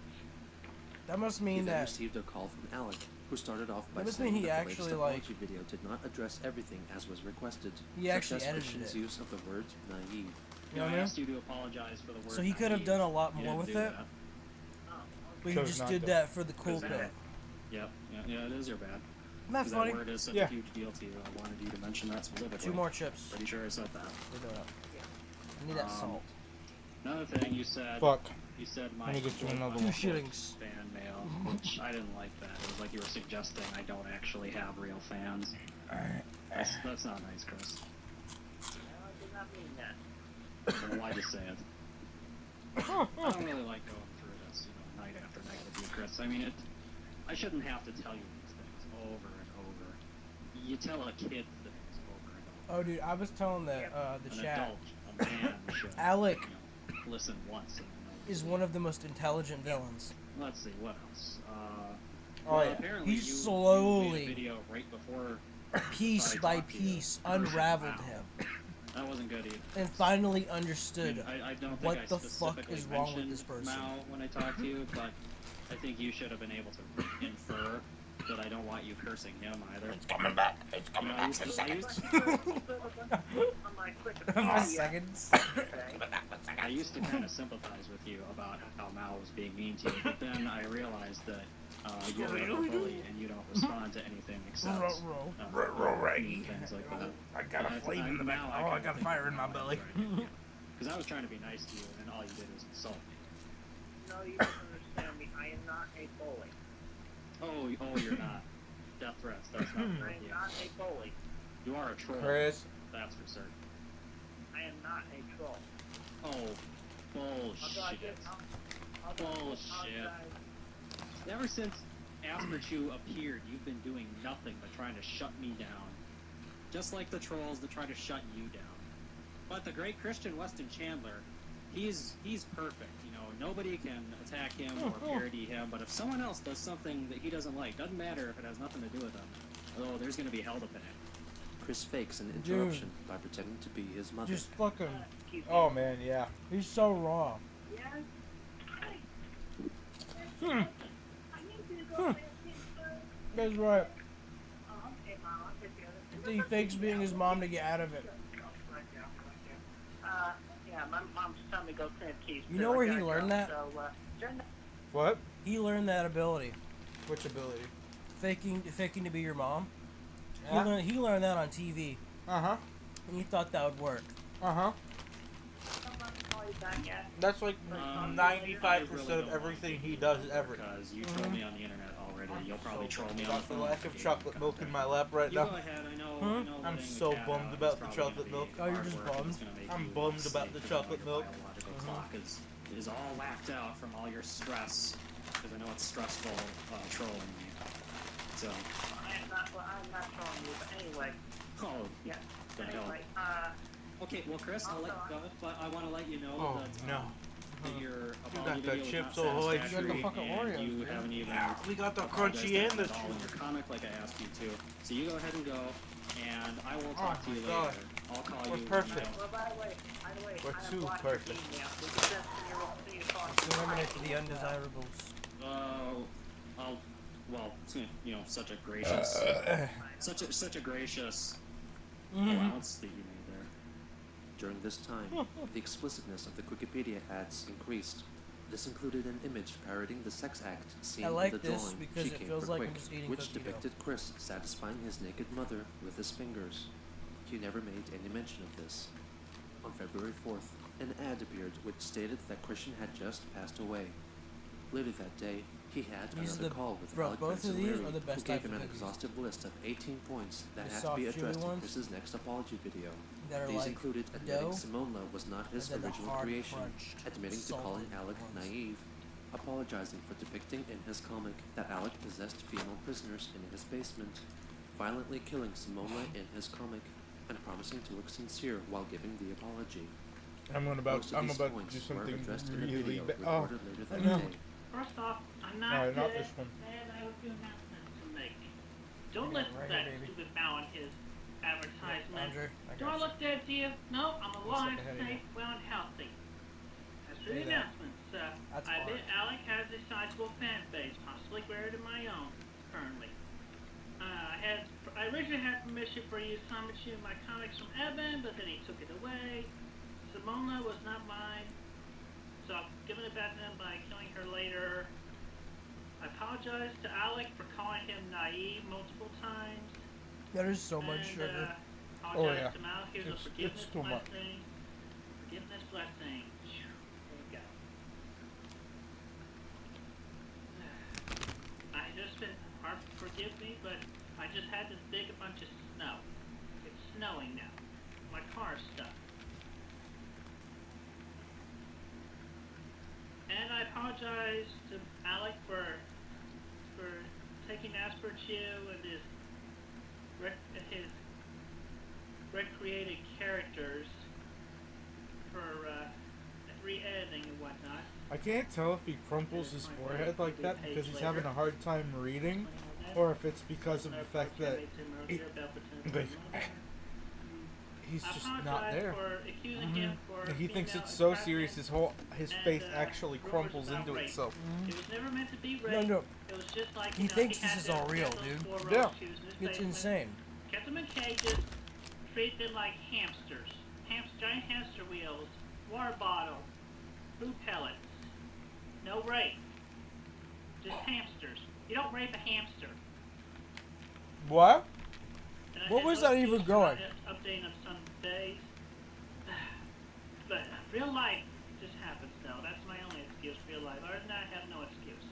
That must He mean then that. received a call from Alec, who started off by That must saying mean he that the latest actually, like- apology video did not address everything as was requested, He such actually as edited Christian's it. use of the word naive. You know I what I mean? asked you to apologize for the word. So he could have naive. done a lot You more didn't with do it, that. but he Chose just not did to. that for the cool Is that bit. it? Yep. Yeah, it is your bad. Isn't that 'Cause funny? that word is such Yeah. a huge deal to you. I wanted you to mention that specifically. 2 more chips. Pretty sure I said that. We're doing it. I need that salt. Another thing you said. Fuck. You said my Let me get you another Two one. shillings. fan mail, which I didn't like that. It was like you were suggesting I don't actually have real fans. That's not nice, Chris. No, I did not mean that. Well, why just say it? I don't really like going through this, night after night with you, Chris. I mean, I shouldn't have to tell you these things over and over. You tell a kid things over and over. Oh, dude, I was telling the An chat. adult, a man, should Alec listen once. And then is one of the most intelligent villains. let's see what else. Oh, yeah. Apparently He you slowly- made a video right before Piece I by talked to you. piece, unraveled Wow. him, That wasn't good either. and finally understood. I don't think what I the fuck specifically is wrong with mentioned this person. Mao when I talked to you, but I think you should have been able to infer that I don't want you cursing him either. It's coming back. It's coming back. On my For Wikipedia. seconds. I used to kind of sympathize with you about how Mao was being mean to you, but then I realized that you're a bully and you don't respond to anything except mean things like that. I got a flame in the back. Oh, I got fire in my belly. Because I was trying to be nice to you, and all you did was insult me. No, you don't understand me. I am not a bully. Oh, you're not. Death threats. That's not I right. am not a bully. You are a troll. Chris, That's for certain. I am not a troll. Oh, bullshit. Bullshit. Ever since Asperchu appeared, you've been doing nothing but trying to shut me down. Just like the trolls that try to shut you down. But the great Christian Weston Chandler, he's perfect. Nobody can attack him or parody him, but if someone else does something that he doesn't like, doesn't matter if it has nothing to do with him. Oh, there's gonna be hell to pay. Chris fakes an interruption by pretending to be his mother. Just fucking. oh man, yeah. He's so raw. Yes? Hmm. I need you to go That's right. Oh, okay, Mom. I'll take the other. He fakes being his mom to get out of it. Yeah, my mom's telling me to go clean keys. You know where he learned that? So, What? He learned that ability, Which ability? faking to be your mom. Yeah. He learned that on TV, Uh-huh. and he thought that would work. Uh-huh. call you back at. That's like I 95% really of don't everything want he you does to ever. Because you troll me on the internet already. You'll probably troll me on the Got the phone. lack of chocolate milk in my lap right You now. go ahead, I know. Hmm? I know I'm letting the so cat bummed out about is the probably chocolate gonna milk. be Oh, you're hard just work, and bummed? it's gonna make I'm you bummed sick about the because chocolate your milk. biological clock is all whacked out from all your stress. Because I know it's stressful trolling me. So, I'm not trolling you, but anyway. oh, Yeah. the hell. Anyway, Okay, well, Chris, I'll let you go, but I want to let you know Oh that, no. that your You apology got the video was Chips not Ahoy satisfactory, You got the fucking and Oreos, you dude. haven't even Yeah, we got the apologized crunchy and the at all in your comic like I asked you to. So you go ahead and go, and I will talk to you my God. later. I'll call We're you. perfect. Well, by the way, We're I have too blocked your perfect. email. Will you send me your Eliminate the undesirables. I'll, well, you know, such a gracious, such a gracious allowance that you made there. During this time, the explicitness of the Wikipedia ads increased. This included an image parodying the sex act seen I like in the this drawing because She it Came feels for like Quick, I'm just eating which cookie dough. depicted Chris satisfying his naked mother with his fingers. He never made any mention of this. On February 4th, an ad appeared which stated that Christian had just passed away. Later that day, he had These are another the- call with bro, Alec both of these Benson-Leary, are the best who gave type him of an cookies. exhaustive list of 18 points that The had to soft, be chewy addressed in ones Chris's next apology video. that are These like included admitting dough, Simona was not his and then the original hard, creation, crunched, admitting to calling salted Alec ones. naive, apologizing for depicting in his comic that Alec possessed female prisoners in his basement, violently killing Simona in his comic, and promising to look sincere while giving the apology. I'm about Most of these to points do were something addressed in a really video bad. recorded later that no. day. First off, I'm not Alright, not good, this one. and I have a few announcements to make. Don't I got listen it right to that here, baby. stupid bow on his advertisement. Andrew, I Do I got you. look dead to you? No, I'm alive, ahead of you. safe, well, and healthy. As for Say the that. announcements, That's I hard. admit Alec has a sizable fan base, possibly greater than my own, currently. I originally had permission for use some of my comics from Evan, but then he took it away. Simona was not mine, so I'm giving it back to him by killing her later. I apologize to Alec for calling him naive multiple times. That is so much And, sugar. apologize yeah. to Mal. Here's a It's forgiveness too much. blessing. Forgiveness blessing. There we go. I just been forgive me, but I just had this big bunch of snow. It's snowing now. My car's stuck. And I apologize to Alec for taking Asperchu and his recreated characters for re-editing and whatnot. I can't tell if he crumples his forehead like that because he's having a hard time reading, or if it's because of the fact that he's just not there. He thinks it's so serious. His face actually crumples into itself. It was never meant to be No, rape. no. It was just like He thinks this is all real, dude. Yeah. It's insane. Kept them in cages, treat them like hamsters. Giant hamster wheels, water bottle, food pellets. No rape. Just hamsters. You don't rape a hamster. What? And What had was no that even excuse for going? not Updating of some days. But real life just happens though. That's my only excuse, real life. Other than that, I have no excuse.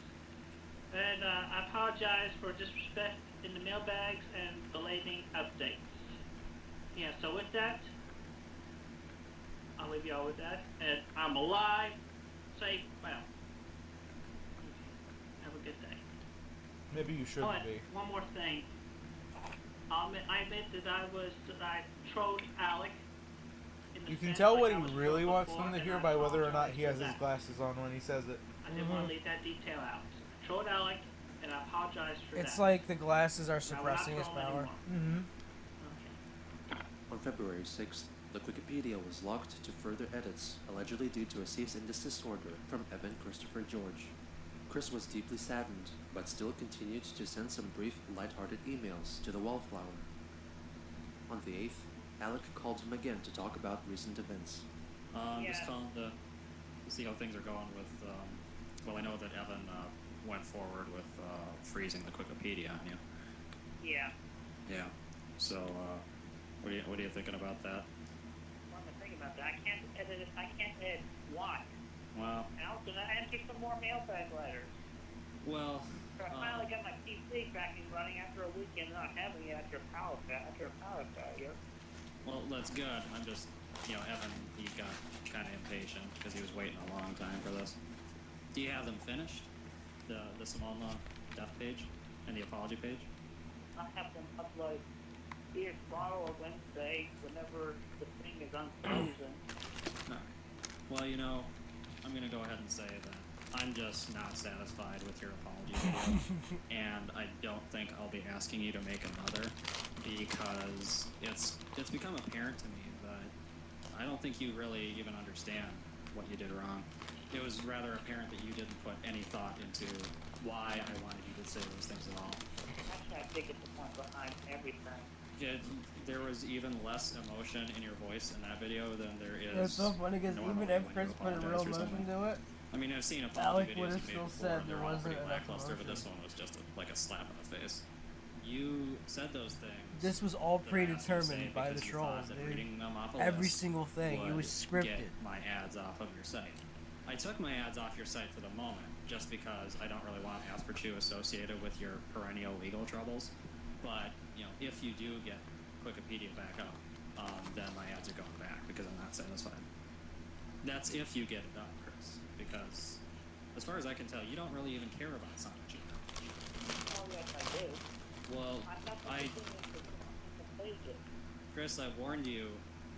And I apologize for disrespect in the mailbags and belating updates. Yeah, so with that, I'll leave you all with that. And I'm alive, safe, well. Have a good day. Maybe you Oh, shouldn't and be. one more thing. I admit that I trolled Alec. In the You can sense tell like what I he was really trolled wants before, them to and hear I by whether or not apologize he for has his that. glasses on when he says it. I didn't want to leave that detail out. I trolled Alec, and I apologize for that. It's like the glasses are Now, we're not suppressing his trolling power. anymore. Mm-hmm. Okay. On February 6th, the Wikipedia was locked to further edits, allegedly due to a cease and desist order from Evan Christopher George. Chris was deeply saddened, but still continued to send some brief, light-hearted emails to the Wallflower. On the 8th, Alec called him again to talk about recent events. Just Yeah. calling to see how things are going with, well, I know that Evan went forward with freezing the Wikipedia on you. Yeah. Yeah. So, what are you thinking about that? What am I thinking about that? I can't edit it. I can't edit. Why? Well, Al, can I answer some more mailbag letters? well, I finally got my PC back and running after a weekend not having it after a power failure. well, that's good. I'm just, Evan, he got kind of impatient because he was waiting a long time for this. Do you have them finished? The Simona death page and the apology page? I have them upload either tomorrow or Wednesday, whenever the thing is I'm frozen. No. Well, you know, I'm gonna go ahead and say that I'm just not satisfied with your apology video, and I don't think I'll be asking you to make another, because it's become apparent to me that I don't think you really even understand what you did wrong. It was rather apparent that you didn't put any thought into why I wanted you to say those things at all. Actually, I think it's the point behind everything. There was even less emotion in your voice in that video than there is. It's so funny because normally even if when Chris you put a apologize real for emotion something. to it, I mean, I've seen Alec apology videos would have you made still before, said and there they're all wasn't pretty enough lackluster, but emotion. this one was just like a slap in the face. You said those things. this was all that I asked you to say predetermined by the because you trolls, thought that dude. reading them off a Every list single thing. It would was scripted. Get my ads off of your site. I took my ads off your site for the moment, just because I don't really want Asperchu associated with your perennial legal troubles. But you know, if you do get Wikipedia back up, then my ads are going back because I'm not satisfied. That's if you get it done, Chris. Because as far as I can tell, you don't really even care about Sonic Geno. Oh, yes, I do. Well, I'm not I, going to please it. Chris, I've warned you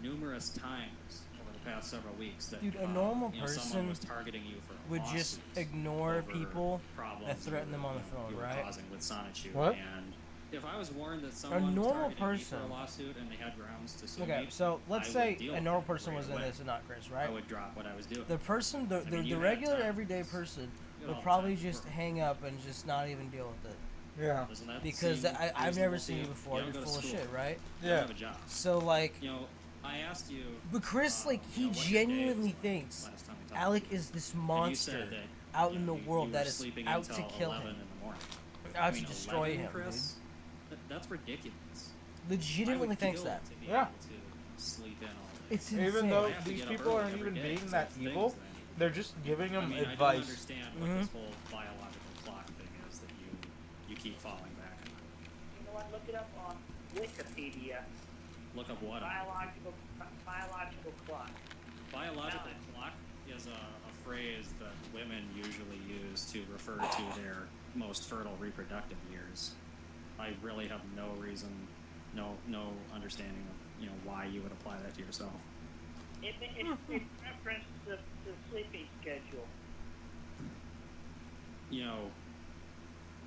numerous times over the past several weeks that Dude, a normal someone person was targeting you for a would just lawsuit ignore over people problems that threaten them on the you phone, were right? causing with Sonichu. What? And if I was warned that someone was normal targeting me for person- a lawsuit and they had grounds to sue Okay, me, so let's I say would deal a with normal it person right was in away. this and not Chris, I right? would drop what I was doing. The person, the, I mean, the you had regular times. everyday person You would all probably the time. just hang up and just not even deal with it. Yeah. Doesn't that Because seem I've never reasonable seen to you before. You You're don't go full to of school. shit, right? You Yeah. don't have a job. So like, You know, I asked you. but Chris, like, you he know, what your day genuinely was thinks last time we talked. Alec is this And you monster said that, out you in know, the you world were that is sleeping out to until kill 11 him, in the morning. out I to mean, destroy 11, him, Chris? That's ridiculous. dude. Legitimately I would thinks kill that. to be Yeah. able to sleep in all day. It's insane. Even though I have to these get up people early aren't every even day being because I that have things evil, that I need to do. they're just giving I him mean, I don't advice. understand what this whole biological clock thing is that you keep falling back on. You know what? Look it up on Wikipedia. Look up what? Biological clock. Biological clock is a phrase that women usually use to refer to their most fertile reproductive years. I really have no reason, no understanding of why you would apply that to yourself. It's reference to the sleeping schedule.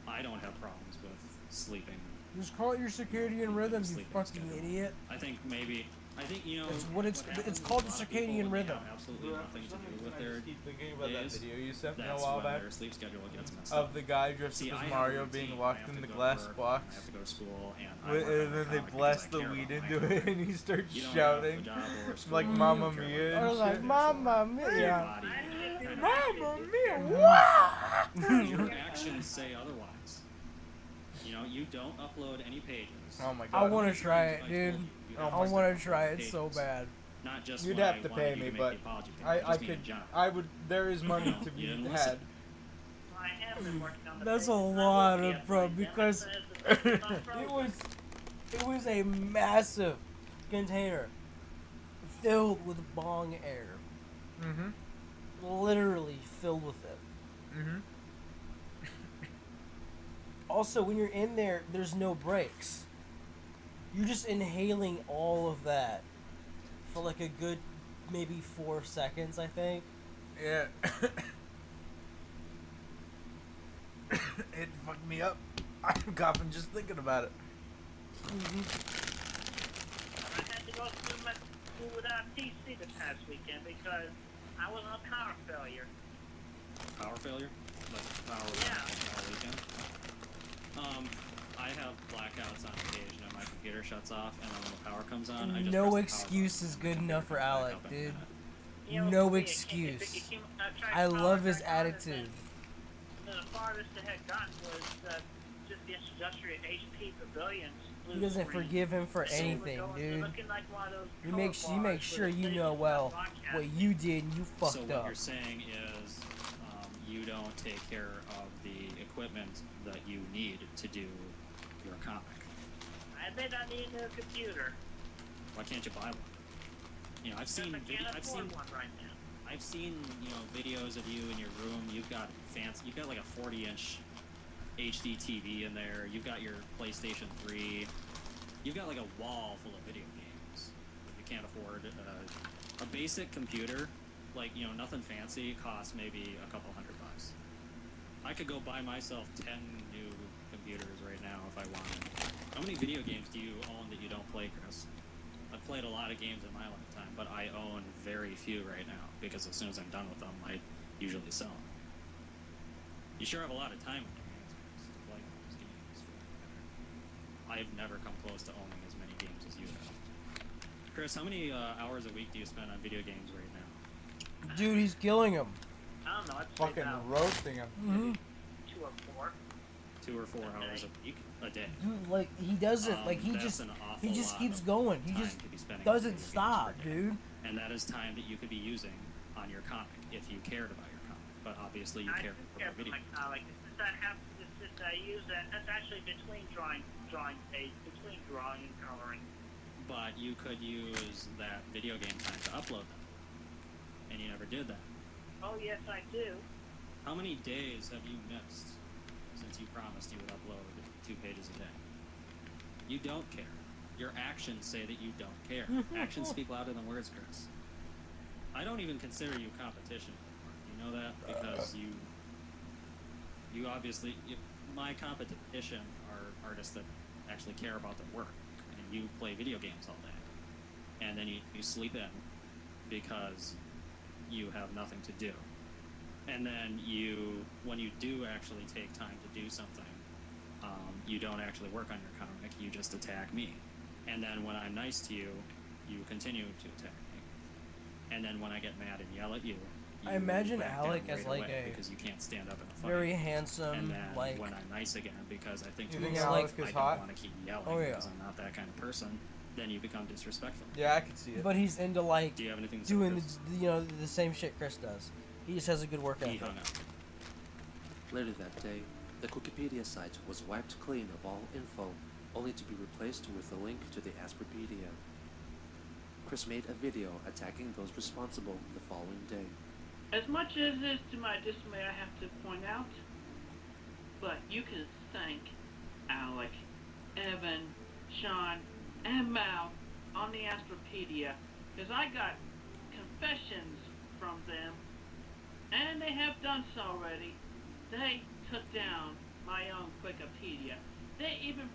I don't have problems with sleeping. Just call it your circadian rhythm, you Sleeping fucking schedule. idiot. I think maybe. It's what it's happens called is the a lot of people, circadian when they rhythm. have absolutely nothing to do with their keep thinking about that days, video you sent me a that's while when back their sleep schedule gets messed of up. the guy dressed See, up I as have a Mario routine. being I locked have in to the go to glass work, box. I have to go to school, and I With- work on and my then they comic blast because I the care weed about my into it, career. and he starts You don't shouting have a job or a school, like you Mamma don't care Mia about I and was shit. like, Mamma Your Mia. body- Mamma Mia, Your actions say otherwise. You don't upload any pages. Oh my I god. want to try I it, told dude. you Oh have my I to want upload to try it so pages. bad. Not just You'd when have I to wanted pay you me, to make but the apology video, I just being could, a general. I would, there is money No, to be you didn't listen. had. I have been working on the That's a pages. lot I of look bro, at because it was a massive container filled with bong air. Mm-hmm. Literally filled with it. Mm-hmm. Also, when you're in there, there's no breaks. You're just inhaling all of that for like a good maybe 4 seconds, I think. Yeah. It fucked me up. I'm coughing just thinking about it. I had to go through my school without TC this past weekend because I was on power failure. Power failure? Like power Yeah. all weekend? I have blackouts on occasion and my computer shuts off, and then when the power comes on, I just No press the excuse power is button good and enough for back Alec, up in a dude. You know, No for me, excuse. tried I to power love his back on, and attitude. then the farthest it had gotten was just the introductory HP pavilions. He doesn't forgive him for So we're anything, going- dude. looking like one of those You color make bars sure with you the know things well that broadcast. what you did and you So fucked what up. you're saying is you don't take care of the equipment that you need to do your comic. I bet I need a computer. Why can't you buy one? I've seen Because I can't I've afford seen one right now. I've seen videos of you in your room. You've got fancy. You've got like a 40-inch HD TV in there. You've got your PlayStation 3. You've got like a wall full of video games that can't afford a basic computer, like, you know, nothing fancy, costs maybe a couple $100. I could go buy myself 10 new computers right now if I wanted. How many video games do you own that you don't play, Chris? I've played a lot of games in my lifetime, but I own very few right now because as soon as I'm done with them, I usually sell them. You sure have a lot of time with games to play those games. I've never come close to owning as many games as you have. Chris, how many hours a week do you spend on video games right now? Dude, he's killing him. I don't know. I'd say Fucking about roasting him. Mm-hmm. 2 or 4. 2 or 4 hours a week? A day. Dude, like he doesn't. Like he That's just. an awful He just lot keeps of going. He time just to be spending on doesn't video games stop, per day. dude. And that is time that you could be using on your comic if you cared about your comic. But obviously you I care do about care for video. my comic. It's just I have to. It's just I use that. That's actually between drawing page, between drawing and coloring. But you could use that video game time to upload them. And you never did that. Oh yes, I do. How many days have you missed since you promised you would upload 2 pages a day? You don't care. Your actions say that you don't care. Actions speak louder than words, Chris. I don't even consider you competition anymore. You know that? Because you obviously... my competition are artists that actually care about their work. And you play video games all day. And then you sleep in because you have nothing to do. And then when you do actually take time to do something, you don't actually work on your comic, you just attack me. And then when I'm nice to you, you continue to attack me. And then when I get mad and yell at you, I imagine back Alec down as right like away a because you can't stand up in a fight. very And handsome, then like when I'm nice again because I think You to think myself, Alec is I hot? don't want to keep yelling Oh, yeah. because I'm not that kind of person, then you become disrespectful. Yeah, I can see it. but he's into like Do you have anything to say, doing Chris? the same shit Chris does. He just has a good work He ethic. hung up. Later that day, the Wikipedia site was wiped clean of all info, only to be replaced with a link to the Asperpedia. Chris made a video attacking those responsible the following day. As much as it is to my dismay, I have to point out, but you can thank Alec, Evan, Sean, and Mal on the Astropedia, because I got confessions from them, and they have done so already. They took down my own Wikipedia. They even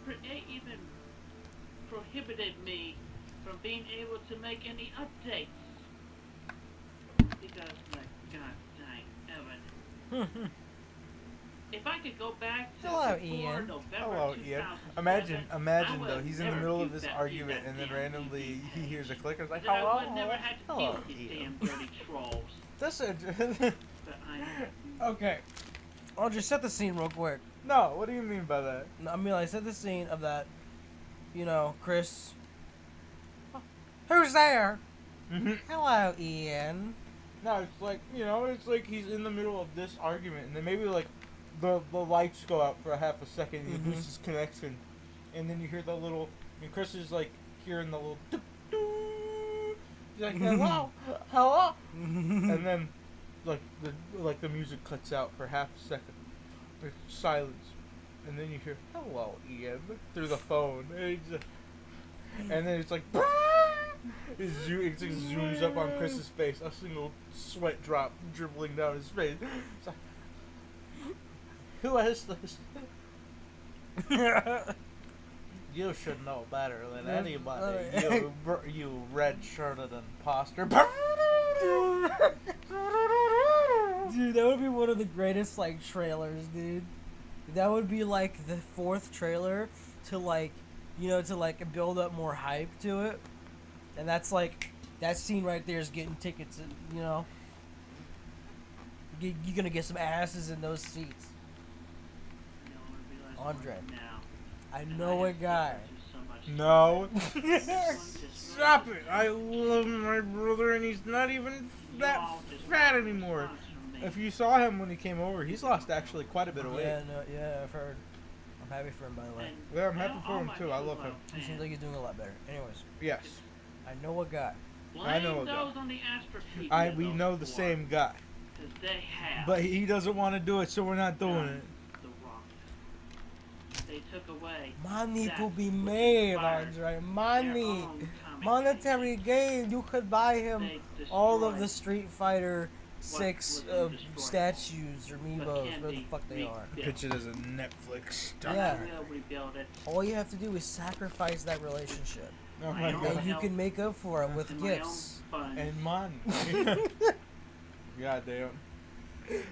prohibited me from being able to make any updates. Because, like, god dang, Evan. If I could go back to Hello, before Ian. November Hello, 2007, Ian. I Imagine would though, have he's in the never middle of used this that- argument, used and that then randomly damn he hears a clicker. It's like, Then I hello, would never had to deal hello, with these Ian. damn dirty trolls. That's a... But I Okay. I'll just set the scene real quick. No, what do you mean by that? I mean, I set the scene of that, Chris. Who's there? Hello, Ian. No, it's like, it's like he's in the middle of this argument, and then maybe like the lights go out for a half a second, and he loses connection, and then you hear the little, and Chris is like hearing the little, doo, doo. He's like, hello, hello, and then like the music cuts out for half a second, there's silence, and then you hear hello, Ian, through the phone, and then it's like. It just zooms up on Chris's face, a single sweat drop dribbling down his face. It's like, who has this? You should know better than anybody, you red-shirted imposter. Dude, that would be one of the greatest, trailers, dude. That would be, the 4th trailer to, to build up more hype to it. And that's, that scene right there is getting tickets, You're gonna get some asses in those seats. Andre, I know a guy. No. Stop it. I love my brother, and he's not even that fat anymore. If you saw him when he came over, he's lost actually quite a bit of weight. Yeah, I've heard. I'm happy for him, by the way. Yeah, I'm happy for him too. I love him. He seems like he's doing a lot better. Anyways, Yes. I know a guy. I know a guy. Those on the Astropedia, We know the same guy. 'cause they have But he doesn't want to do it, so we're not doing done it. the wrong. They took away Money that to be which made, inspired Andre. their Money. own comic monetary gain. You could buy him They all of the destroyed Street Fighter 6 was indestructible. statues or amiibos, But whatever the can fuck they be are. rebuilt. Pitch it as a Netflix star. Yeah. I will rebuild it. All you have to do is sacrifice that relationship, Oh My my own god. and you can make up for it with in my own gifts. funds. And money. God damn.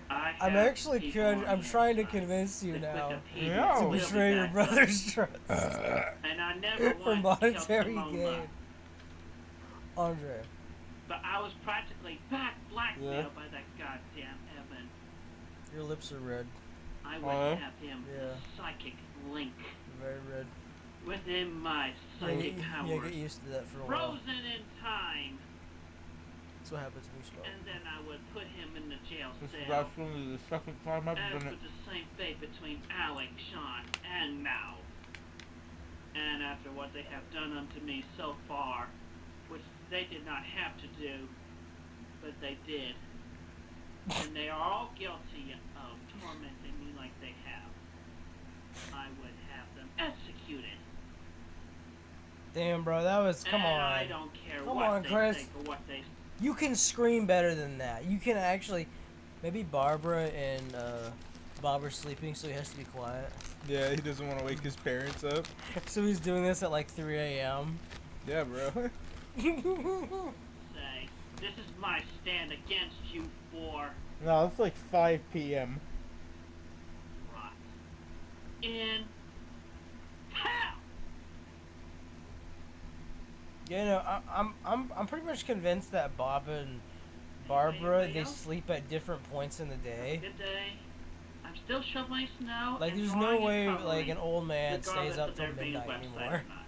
I I'm have actually people I'm on trying to my side. convince you The now Wikipedia No. to Oh. will be betray your back brother's trust up. And I never for once monetary killed gain. Simona, Andre, but I was practically blackmailed by that goddamn Evan. your lips are red, I would Huh? have him Yeah. psychic link very red. within my Yeah, psychic get powers, used to that for a while. frozen in time, That's what happens when you smoke. and then I would put him in the jail This is cell. absolutely the second time I've As done with it. the same fate between Alec, Sean, and Mao. And after what they have done unto me so far, which they did not have to do, but they did, and they are all guilty of tormenting me like they have, I would have them executed. Damn, bro, that was come and I on. don't care Come what on, they Chris. think or what they. You can scream better than that. You can actually, maybe Barbara and Bob are sleeping, so he has to be quiet. Yeah, he doesn't want to wake his parents up. So he's doing this at like 3 a.m. Yeah, bro. Say, this is my stand against you for No, it's like 5 p.m. rot in hell. Yeah, no, I'm pretty much convinced that Bob and Barbara Anybody they else? sleep at different points in the day. Good day. I'm still shoveling snow. Like and there's drawing no way and coloring, like an old man stays regardless up of till there being a midnight website anymore. or not.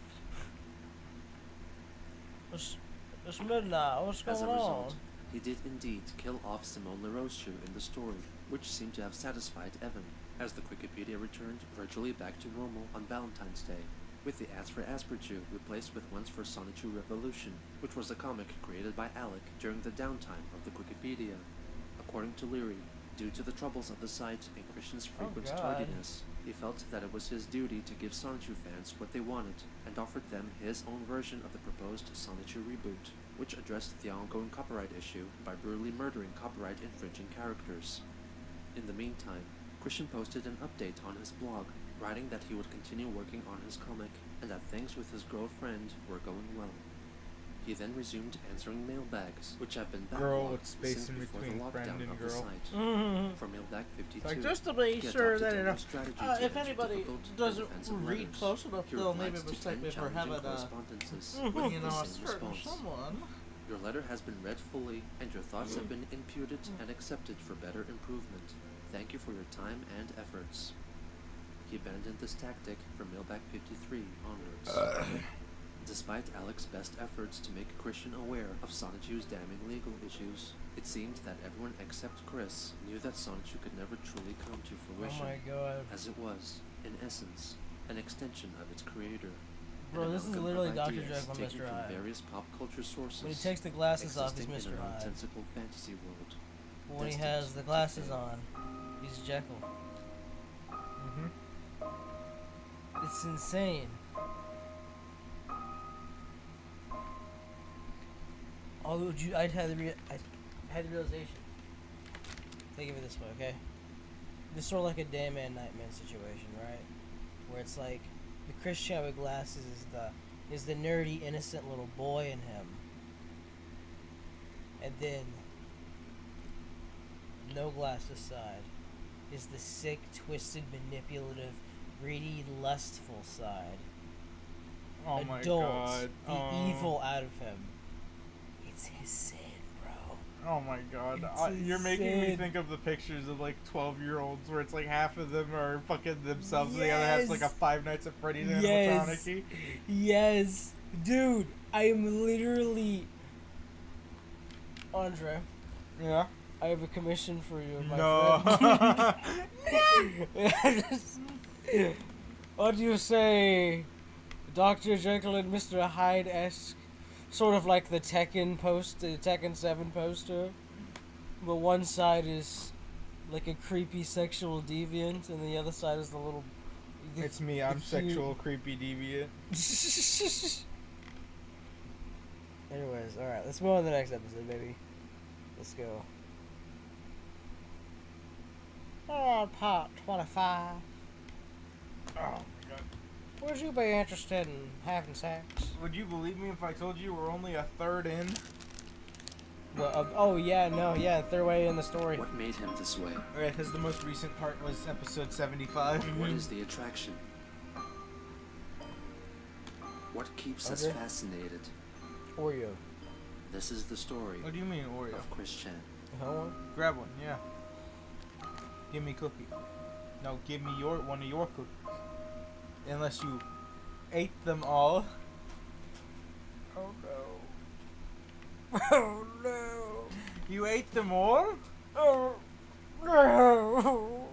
It's midnight. What's As a going on? result, he did indeed kill off Simone LaRoche in the story, which seemed to have satisfied Evan, as the Wikipedia returned virtually back to normal on Valentine's Day, with the ads for Asperger replaced with ones for Sonichu Revolution, which was a comic created by Alec during the downtime of the Wikipedia. According to Leary, due to the troubles of the site and Christian's frequent God. tardiness, he felt that it was his duty to give Sonichu fans what they wanted, and offered them his own version of the proposed Sonichu reboot, which addressed the ongoing copyright issue by brutally murdering copyright-infringing characters. In the meantime, Christian posted an update on his blog, writing that he would continue working on his comic, and that things with his girlfriend were going well. He then resumed answering mailbags, which have been Girl backlogged with space since in before the between lockdown friend and of the girl. site. Mhm. For Mailbag 52, Like, just to be he sure adopted that a you new know, strategy to if answer anybody difficult and doesn't offensive read letters. close enough, He they'll replied maybe to mistake 10 me for challenging having correspondences you with know, the a same certain response. someone. Your letter has been read fully, and your thoughts have been imputed and accepted for better improvement. Thank you for your time and efforts. He abandoned this tactic from Mailbag 53 onwards. Despite Alec's best efforts to make Christian aware of Sonichu's damning legal issues, it seemed that everyone except Chris knew that Sonichu could never truly come to Oh fruition, my god. as it was, in essence, an extension of its creator. Bro, an this is amalgam literally of Dr. ideas Jekyll and taken Mr. from Hyde. various pop culture sources, When he takes the glasses off, he's existing Mr. in a Hyde. nonsensical fantasy world. When he destined has the to glasses fail. on, he's Jekyll. Mm-hmm. It's insane. Although I had the realization. Think of it this way, okay? This is sort of like a day man, night man situation, right? Where it's like the Christian with glasses is the nerdy, innocent little boy in him, and then no glasses side is the sick, twisted, manipulative, greedy, lustful side. Oh my Adults, god. the Oh. evil out of him. It's his sin, bro. Oh my god. It's You're making me insane. think of the pictures of like 12-year-olds where it's like half of them are fucking themselves and the other half's like a Yes. Five Nights at Freddy's Yes. animatronic. Yes. Dude, I am literally... Andre, Yeah. I have a commission for you, my No. friend. What do you say, Dr. Jekyll and Mr. Hyde-esque? Sort of like the Tekken 7 poster. But one side is like a creepy sexual deviant, and the other side is the little... It's me, I'm the cute- sexual, creepy deviant. Anyways, alright, let's move on to the next episode, baby. Let's go. Oh, part 25. Oh my god. Would you be interested in having sex? Would you believe me if I told you we're only a third in? Oh, yeah, no, yeah, third way in the story. What made him this way? Okay, because the most recent part was episode 75. What is the attraction? What keeps us Okay. fascinated? Oreo. This is the story What do you mean, Oreo? of Chris Chan. Hello? Grab one, yeah. Give me cookie. No, give me one of your cookies. Unless you ate them all. Oh, no. Oh, no. You ate them all? Oh, no.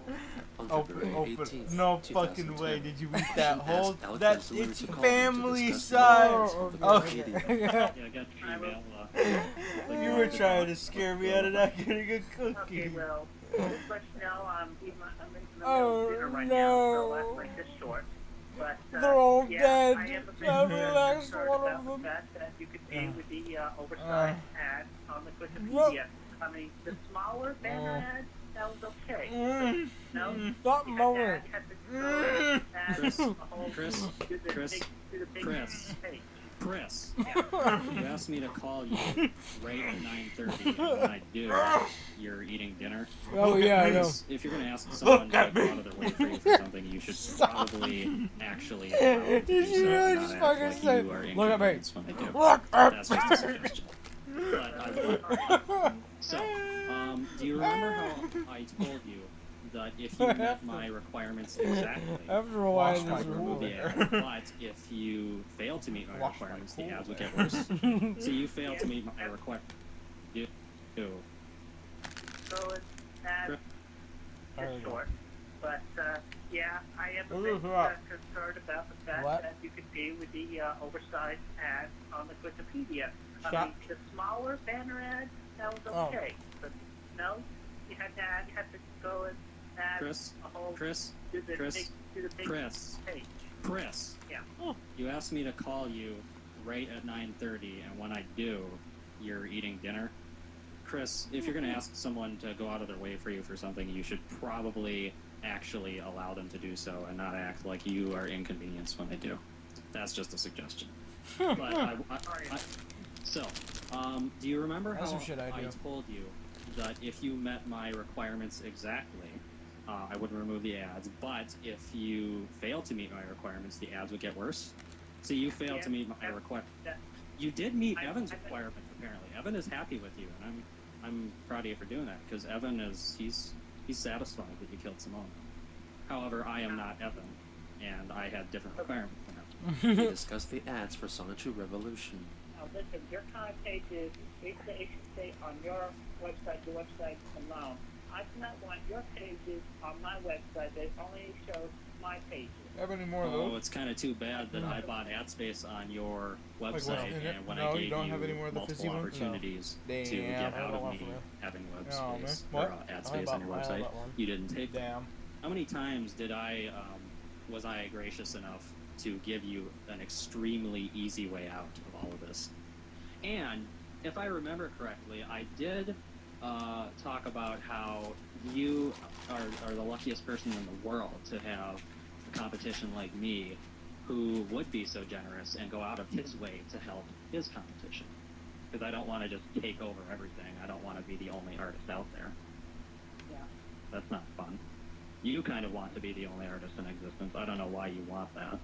On Open, February open. 18th, No fucking 2010, way did you eat that he whole... asked Alec That's Gensler it's to call him to family discuss the size. merits of the Okay. Wikipedia. Yeah, I got your email. You were trying to scare me out of not getting a cookie. Okay, well, just let you know, I'm in the middle Oh, of dinner right no. now, so let's make this short. But, They're all yeah, dead. I am a bit I've relaxed concerned one about of the them. fact that you could see with the oversized ad on the What? Wikipedia. I mean, the smaller banner ad, that was okay. Mm. No, Stop you mowing. had to go add Chris, a whole Chris, to the Chris, big, to the big Chris. page. Chris, you asked me to call you right at 9:30, and when I do, you're eating dinner. Oh, yeah, I know. Chris, if you're gonna ask someone to at go me. out of their way for you for something, you should probably actually allow them to Did do you so, really not just act fucking like say, you are "Look at me. inconvenienced when they do. Look at That's just a suggestion. But I would. So, do you remember how I told you that if you met my requirements exactly, After a Wash while, my this pool remove the there. ad, but if you fail to meet my Wash my requirements, the pool ads would there. get worse. So you fail to meet my requirements. You do. So it's ad just short. But, yeah, I am a bit concerned about the fact What? that you could see with the oversized ad on the Wikipedia. I Shut- mean, the smaller banner ad, that was Oh. okay. But no, you had to go and add Chris, a whole Chris, to the Chris, big, to the big Chris, page. Chris. Yeah. You asked me to call you right at 9:30, and when I do, you're eating dinner. Chris, if you're going to ask someone to go out of their way for you for something, you should probably actually allow them to do so and not act like you are inconvenienced when they do. That's just a suggestion. But do you remember That's how some shit I do. told you that if you met my requirements exactly, I would remove the ads, but if you fail to meet my requirements, the ads would get worse? So you failed to meet my requirement. You did meet Evan's requirements, apparently. Evan is happy with you, and I'm proud of you for doing that, because Evan he's satisfied that you killed Simone. However, I am not Evan, and I had different requirements than him. He discussed the ads for Sonic 2 Revolution. Now listen, your content pages, it should stay on your website, your website alone. I do not want your pages on my website. They only show my pages. Have any more of Oh, those? it's kind of too bad that I bought ad space on your what's website, in it? and when No, I you gave don't you have any more of the fizzy multiple ones? opportunities No. to Damn, get I out don't of want me from you. having web Oh, man. space What? or ad I space bought on your one, I website, bought one. you didn't take them. Damn. How many times did was I gracious enough to give you an extremely easy way out of all of this? And if I remember correctly, I did talk about how you are the luckiest person in the world to have a competition like me who would be so generous and go out of his way to help his competition. Because I don't want to just take over everything. I don't want to be the only artist out there. Yeah. That's not fun. You kind of want to be the only artist in existence. I don't know why you want that.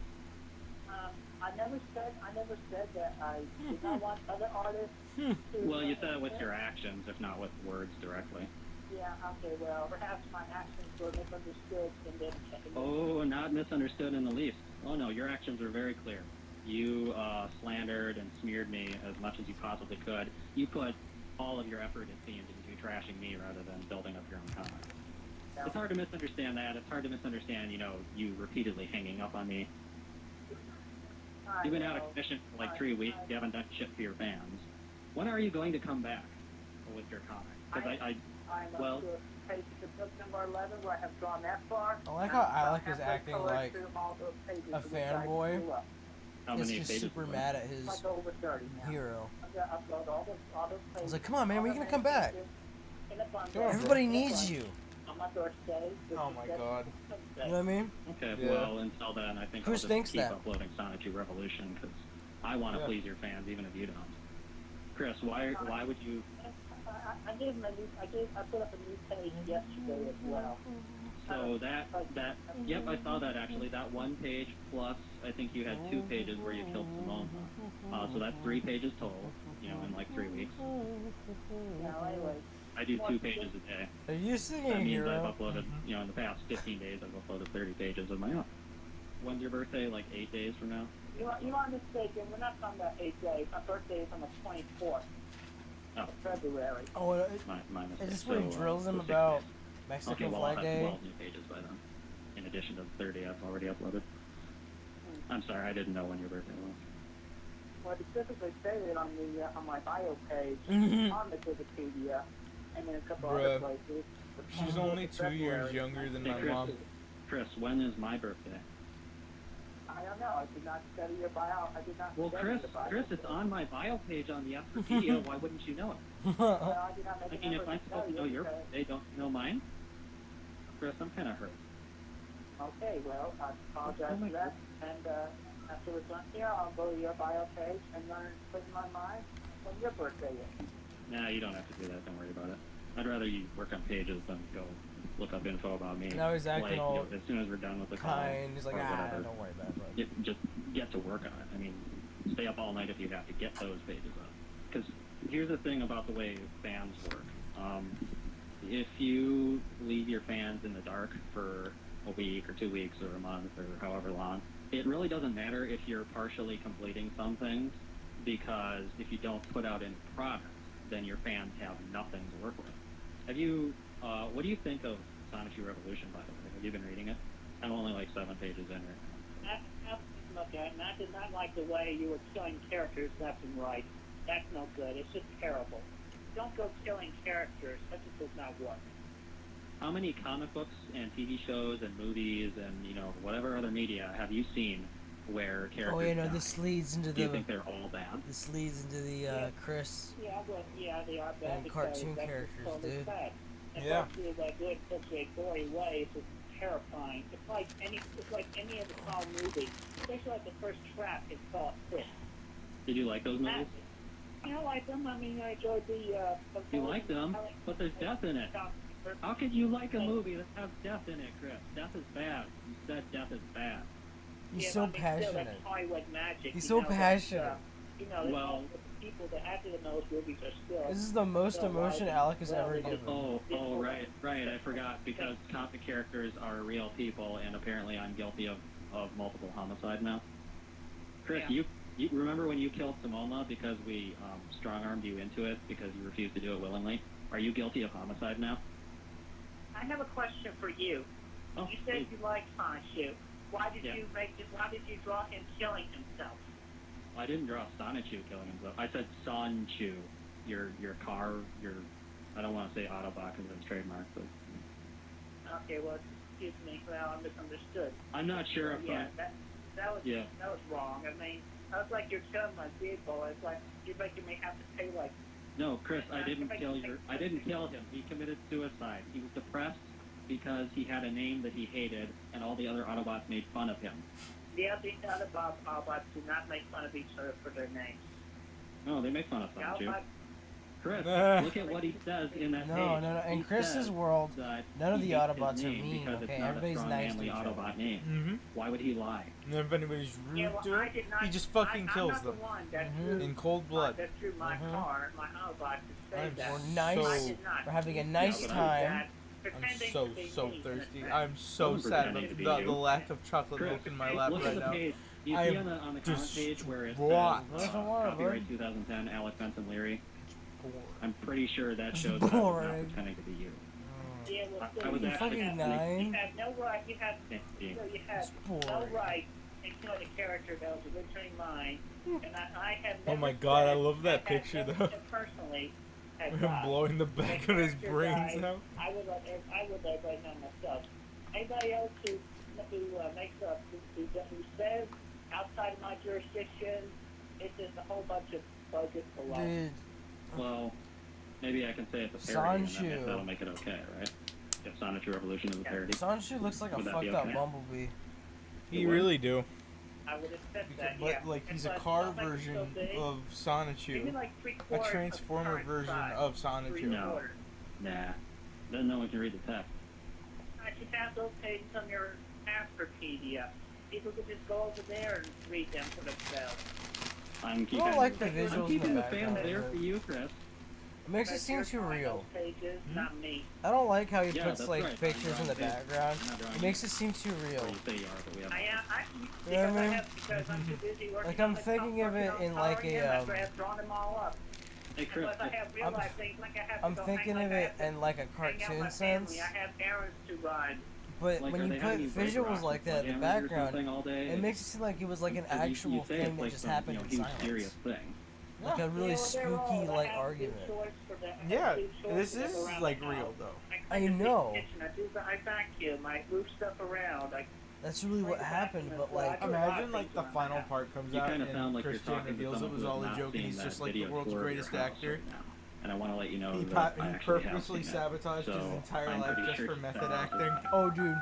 I never said that I did not want other artists to. Well, you said it with your actions, if not with words directly. Yeah. Okay. Well, perhaps my actions were misunderstood and then. Oh, not misunderstood in the least. Oh no, your actions were very clear. You slandered and smeared me as much as you possibly could. You put all of your effort, it seemed, into trashing me rather than building up your own comment. No. It's hard to misunderstand that. It's hard to misunderstand, you repeatedly hanging up on me. You've been out of commission for like 3 weeks. You haven't done shit for your fans. When are you going to come back with your comic? Because I'm well- up to page book number 11 where I have drawn that far. I like how Alec is acting like a a fanboy. How He's many just pages? super was it? mad at his Like over 30 now. hero. I'm gonna upload all those I pages. was like, come on, man, all when are the you gonna come main back? pages in a bundle. Come on, bro. Everybody In a needs bundle you. on my birthday. which Oh is my just God. Sunday. You know what I mean? Okay, Yeah. well, until then, I think Chris I'll thinks just keep that. uploading Sonic 2 Revolution because I want to Yeah. please your fans, even if you don't. Chris, why would you? I put up a new page yesterday as well. So yep, I saw that actually. That one page plus, I think you had 2 pages where you killed Simone. So that's 3 pages total. In like 3 weeks. Now, anyway, I do 2 pages a day. Are you singing That means hero? I've uploaded, in the past 15 days, I've uploaded 30 pages of my own. When's your birthday? Like 8 days from now? you are mistaken. We're not talking about 8 days. My birthday is on the 24th Oh, of February. Oh, my mistake. is this where he So, drills him so 6 about days. Mexican Okay, well, Flag I'll have Day? 12 new pages by then. In addition to the 30 I've already uploaded. I'm sorry, I didn't know when your birthday was. Well, it's specifically stated on my bio page Mhm. on the Wikipedia, and then a couple Bruh. other places. She's only 2 years younger than my Hey, Chris, mom. Chris, when is my birthday? I don't know. I did not study your bio. I did not Well, study Chris, the bio. Chris, it's on my bio page on the Wikipedia. Why wouldn't you know it? Well, I did not make I an mean, if effort I'm to supposed to study know it your because- birthday, don't you know mine? Chris, I'm kind of hurt. Okay, well, I apologize Oh my for that. And after we're done here, I'll go to your bio page and learn, put in my mind when your birthday is. Nah, you don't have to do that. Don't worry about it. I'd rather you work on pages than go look up info about me. Now he's acting all as soon as we're done with the call kind. He's like, or whatever, don't worry about it, bro. just get to work on it. I mean, stay up all night if you have to get those pages up. Because here's the thing about the way fans work. If you leave your fans in the dark for a week or 2 weeks or a month or however long, it really doesn't matter if you're partially completing some things, because if you don't put out any product, then your fans have nothing to work with. Have you, what do you think of Sonic 2 Revolution, by the way? Have you been reading it? I'm only like 7 pages in right I look at it, and I did not like the way you were killing characters left and right. That's no good. It's just terrible. Don't go killing characters. That just does not work. now. How many comic books and TV shows and movies and, whatever other media have you seen where characters Oh, yeah, no, die? this leads into Do you the think they're all bad? this leads into the Chris. Yeah, well, yeah, they are bad And because cartoon that's characters, just totally dude. bad. And Yeah. especially if they do it in such a gory way, it's just terrifying. It's like any of the Saw movies, especially like the first trap in Saw 6. Did you like those movies? I like them. I mean, I enjoyed the. You like them, but there's death in it. How could you like a movie that has death in it, Chris? Death is bad. You said death is bad. He's Yeah, so I mean, still, passionate. that's Hollywood magic. He's you so know, that, passionate. Well- the people that acted in those movies are still. This is the most So, emotion like, Alec has well, ever they- given. Oh, right. I forgot, because comic characters are real people, and apparently I'm guilty of multiple homicide now. Chris, Yeah. you remember when you killed Simona because we strong-armed you into it because you refused to do it willingly? Are you guilty of homicide now? I have a question for you. Oh, You said please. you liked Sonichu. Why did Yeah. Why did you draw him killing himself? I didn't draw Sonichu killing himself. I said Sonchu. Your car, I don't want to say Autobot because it's trademarked, but Okay, well, excuse me. Well, I misunderstood. I'm not sure if Yeah, that was Yeah. that was wrong. I mean, I was like, you're killing my vehicle. It's like you're making me have to pay like. No, Chris, I didn't kill him. He committed suicide. He was depressed because he had a name that he hated, and all the other Autobots made fun of him. The other Autobots do not make fun of each other for their names. No, they make fun of The Sonichu. Autobots, Chris, Nah. look at what he says in that No, page. no, no. In He Chris's says world, that none of he the hates his Autobots are name mean, because okay? it's not Everybody's a strong, nice to manly each other. Autobot name. Mm-hmm. Why would he lie? And if anybody's rude yeah, well, to I him, did not. he just fucking I'm kills not them the one that Mhm. drew, in cold blood. that drew my Mhm. car, my Autobot, to say I'm that. We're so- nice. I did not. We're having a You nice did time. that, I'm pretending so to be so me in a thirsty. sense. I'm so Wasn't sad pretending about to be the you. lack of chocolate Chris, milk in my lap look right at the now. page. You I see am on the comic page where it distraught. says There's a lot, copyright bud. 2010, Alec Benson Leary. I'm pretty sure that shows that I was boring. not pretending to be you. Yeah, well, I was you actually- have- Fucking You have no right. You have Yeah. no. You have It's no boring. right in killing a character that was originally mine, and I have. Oh never my God, I said- love that I have picture, never though. said personally, had Him died. blowing the back of his Character brains died, out. I would let everybody know myself. Anybody else who makes up who says outside of my jurisdiction, it's just a whole bunch of budget below. Dude, Well, maybe I can say it's a parody, and Sanju. that'll make it okay, right? If Sonichu Revolution is a parody. Sonshu looks like a Would that be fucked up okay? bumblebee. You really do. I would accept that, But yeah. like he's a But car it's not like it's so version big. of Maybe Sonichu, like a 3/4 of transformer current version size. of Sonichu. No. Nah. Then no one can read the text. I should have those pages on your Asperpedia. People could just go over there and read them for themselves. I'm I keeping, don't like the I'm visuals in keeping the the fans background. there for you, Chris. It makes it But seem you're too drawing real. those pages, not me. I don't like how he Yeah, puts that's like right. pictures in the I'm drawing background. I'm not drawing It makes it seem too real. Or you say you are, but we have. I am. You know what I mean? Because I'm too busy working. Like, I'm on the thinking top, of it working in on like coloring a, them after I've drawn them all up. Hey, Chris. Unless I have real I'm- life things, like I have I'm to go thinking hang of my it back in like a and hang out cartoon my sense, family. I have errands to run. but Like, when are you they put having you break visuals rocks like with that in the sledgehammers or background, something all day? it makes it seem like it was like an Because actual you say thing it's that like just some, happened in huge serious silence. thing. Like a really spooky like argument. Yeah, this is like real though. I know. I vacuum. I move stuff around. That's really what happened, but like, Imagine like the final part comes You out kind of and sound like you're Christian talking to reveals it someone was who all has a not joke and seen he's that just like the video world's tour of greatest your house actor. right now. And I want to let you know He, that I he actually have purposely seen it. sabotaged his So, entire I'm life pretty just sure for that method was- acting. oh dude,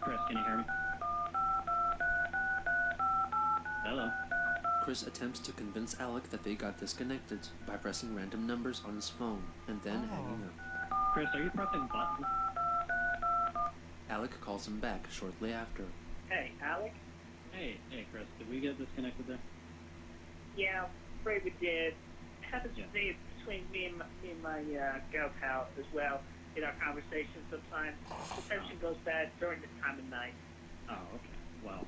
Chris, can you hear me? Hello. Chris attempts to convince Alec that they got disconnected by pressing random numbers on his phone and then hanging up. Chris, are you pressing buttons? Alec calls him back shortly after. Hey, Alec? Hey, Chris, did we get disconnected there? Yeah, afraid we did. It happens Yeah. to be between me and my gal pal as well in our conversation sometimes. The tension goes bad during this time of night. Oh, okay. Well,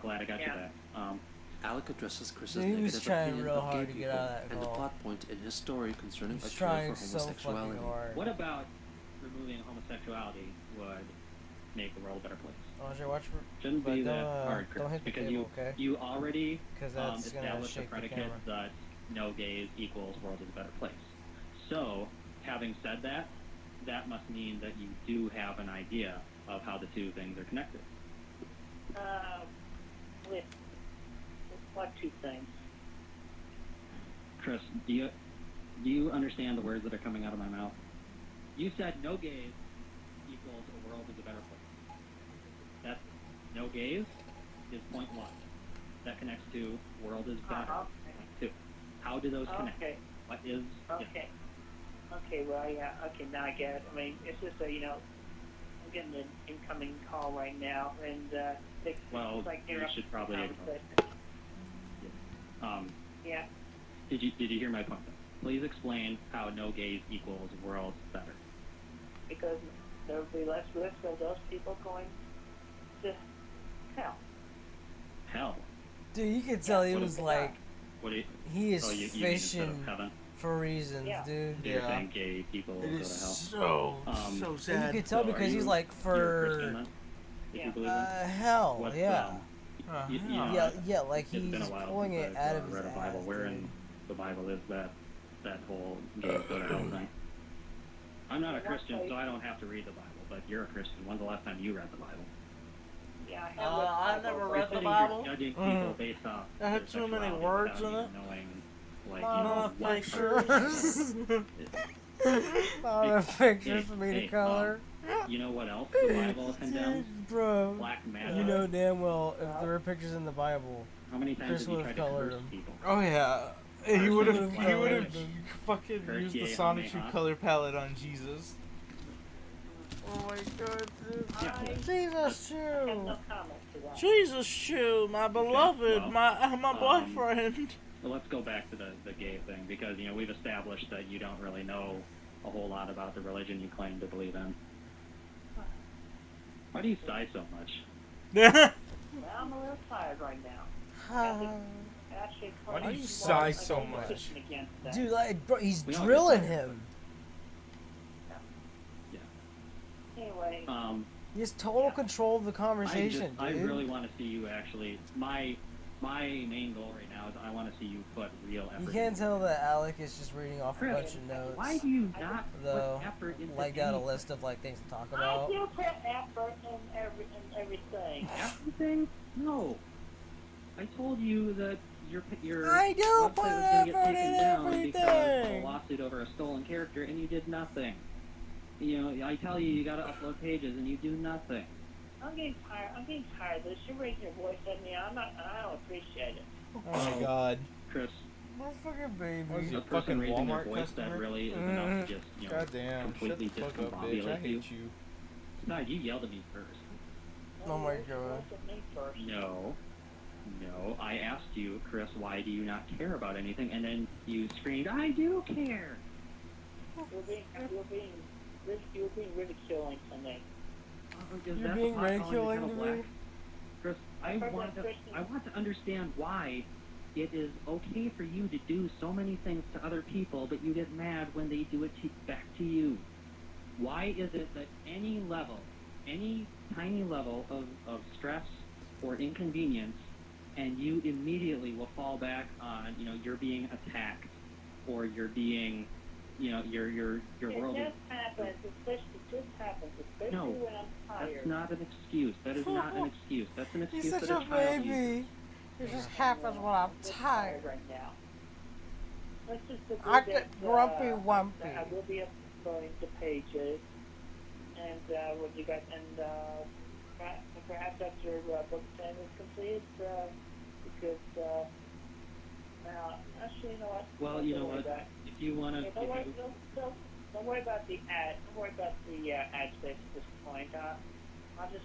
glad I got Yeah. you back. Alec addresses Chris's Yeah, he was negative trying opinion real of gay hard to get people out of that and the call. plot point in his story concerning he's a cure trying for so homosexuality. fucking hard. what about removing homosexuality would make the world a better place? Andre, watch for, Shouldn't but be that don't, hard, Chris, don't hit the because cable, okay? you already 'Cause that's gonna established a shake the predicate camera. that no gays equals world is a better place. So, having said that, that must mean that you do have an idea of how the two things are connected. With what two things? Chris, do you understand the words that are coming out of my mouth? You said no gays equals a world is a better place. That's no gays is point one. That connects to world is better. Point two. How do those connect? Okay. What is Okay. Okay, well, yeah, okay, now I get it. I mean, it's just a, I'm getting an incoming call right now, and, it's Well, like you interrupt should the probably conversation. Yeah. Did you hear my point though? Please explain how no gays equals world better. Because there will be less risk of those people going to hell. Hell. Dude, you could tell he what was is- like, What do you? he is Oh, you mean instead of fishing heaven? for reasons, Yeah. dude. You're Yeah. saying gay people It go to hell. is so So And sad. you could tell So are because he's you- like, You're a Christian for, then? If Yeah. you believe that? hell, What's, yeah. you Yeah. Yeah, yeah, like It's been a he's while pulling since it I've out of his read a Bible. ass, Where dude. in the Bible is that whole gays go to hell thing? I'm not a Christian, so I don't have to read the Bible. But you're a Christian. When's the last time you read the Bible? Yeah, I have I never Bible. read You're the sitting Bible. here judging people based off It had their too many sexuality words without in even it. knowing, like, Not enough what pictures. Not enough pictures for me to Hey, color. You know what else the Bible condemns? Dude, bro, Black magic. you know damn well if there were pictures in the Bible. How many times Chris have you would've tried to colored curse them. people? Oh yeah. He would have. He would have Curse fucking used the Sonichu color palette on Jesus. Oh my god, dude. Yeah. Jesus I have Chew. no comment to that. Jesus Chew, my beloved, well, my boyfriend. So let's go back to the gay thing, because we've established that you don't really know a whole lot about the religion you claim to believe in. Why do you sigh so much? Well, I'm a little tired right now. Actually, Why do you I'm sigh like so I'm much? pushing against that. Dude, like, bro, he's We all drilling get tired. him. Anyway, He has total control of the I conversation, I dude. really want to see you actually. My my main goal right now is I want to see you put real effort. You can't into tell it. that Alec is just reading off a Chris, bunch of notes. Why do you not Though, put effort into like got a anything? list of like things to talk I about. do put effort in everything. Everything? No. I told you that your I do website put was going to get effort taken in down because of a everything. lawsuit over a stolen character, and you did nothing. You know, I tell you got to upload pages, and you do nothing. I'm getting tired of this. You're raising your voice at me. I don't appreciate it. Oh my god. Chris, Motherfucking What is baby. you, a person fucking raising their Walmart voice customer? that really is enough to just, you know, Goddamn. Shut the completely fuck up, bitch. I discombobulate you. hate you. Besides, you yelled at me first. Oh my You god. looked at me first. No, I asked you, Chris, why do you not care about anything? And then you screamed, I do care! You're being ridiculing to me. You're being ridiculing to me? Chris, I want to understand why it is okay for you to do so many things to other people, but you get mad when they do it back to you. Why is it that any tiny level of stress or inconvenience, and you immediately will fall back on, you know, you're being attacked, or you're being, you know, your world It is... just happens, especially No, when I'm tired. that's not an excuse. That is not an excuse. That's an excuse He's that such a a child uses. baby. It just happens when I'm tired. right now. Let's just agree I get that, grumpy that wumpy. I will be uploading the pages, and what you got, and perhaps after book 10 is completed, because actually, you know what? Well, you know what? If you want to... Don't worry about the ad. Don't worry about the ad space at this point. I'll just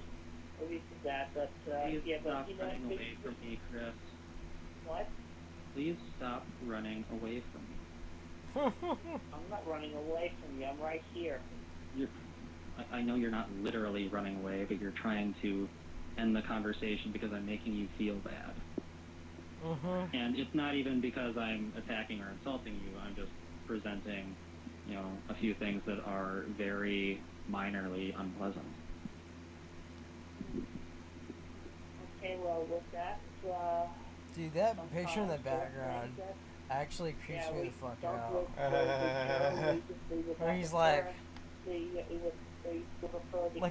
leave it to that. But Please yeah, stop but you know, running away from me, Chris. what? Please stop running away from me. I'm not running away from you. I'm right here. I know you're not literally running away, but you're trying to end the conversation because I'm making you feel bad. And it's not even because I'm attacking or insulting you. I'm just presenting, you know, a few things that are very minorly unpleasant. Okay, well, with that, Dude, that picture in the background actually creeps me the fuck out. Where he's like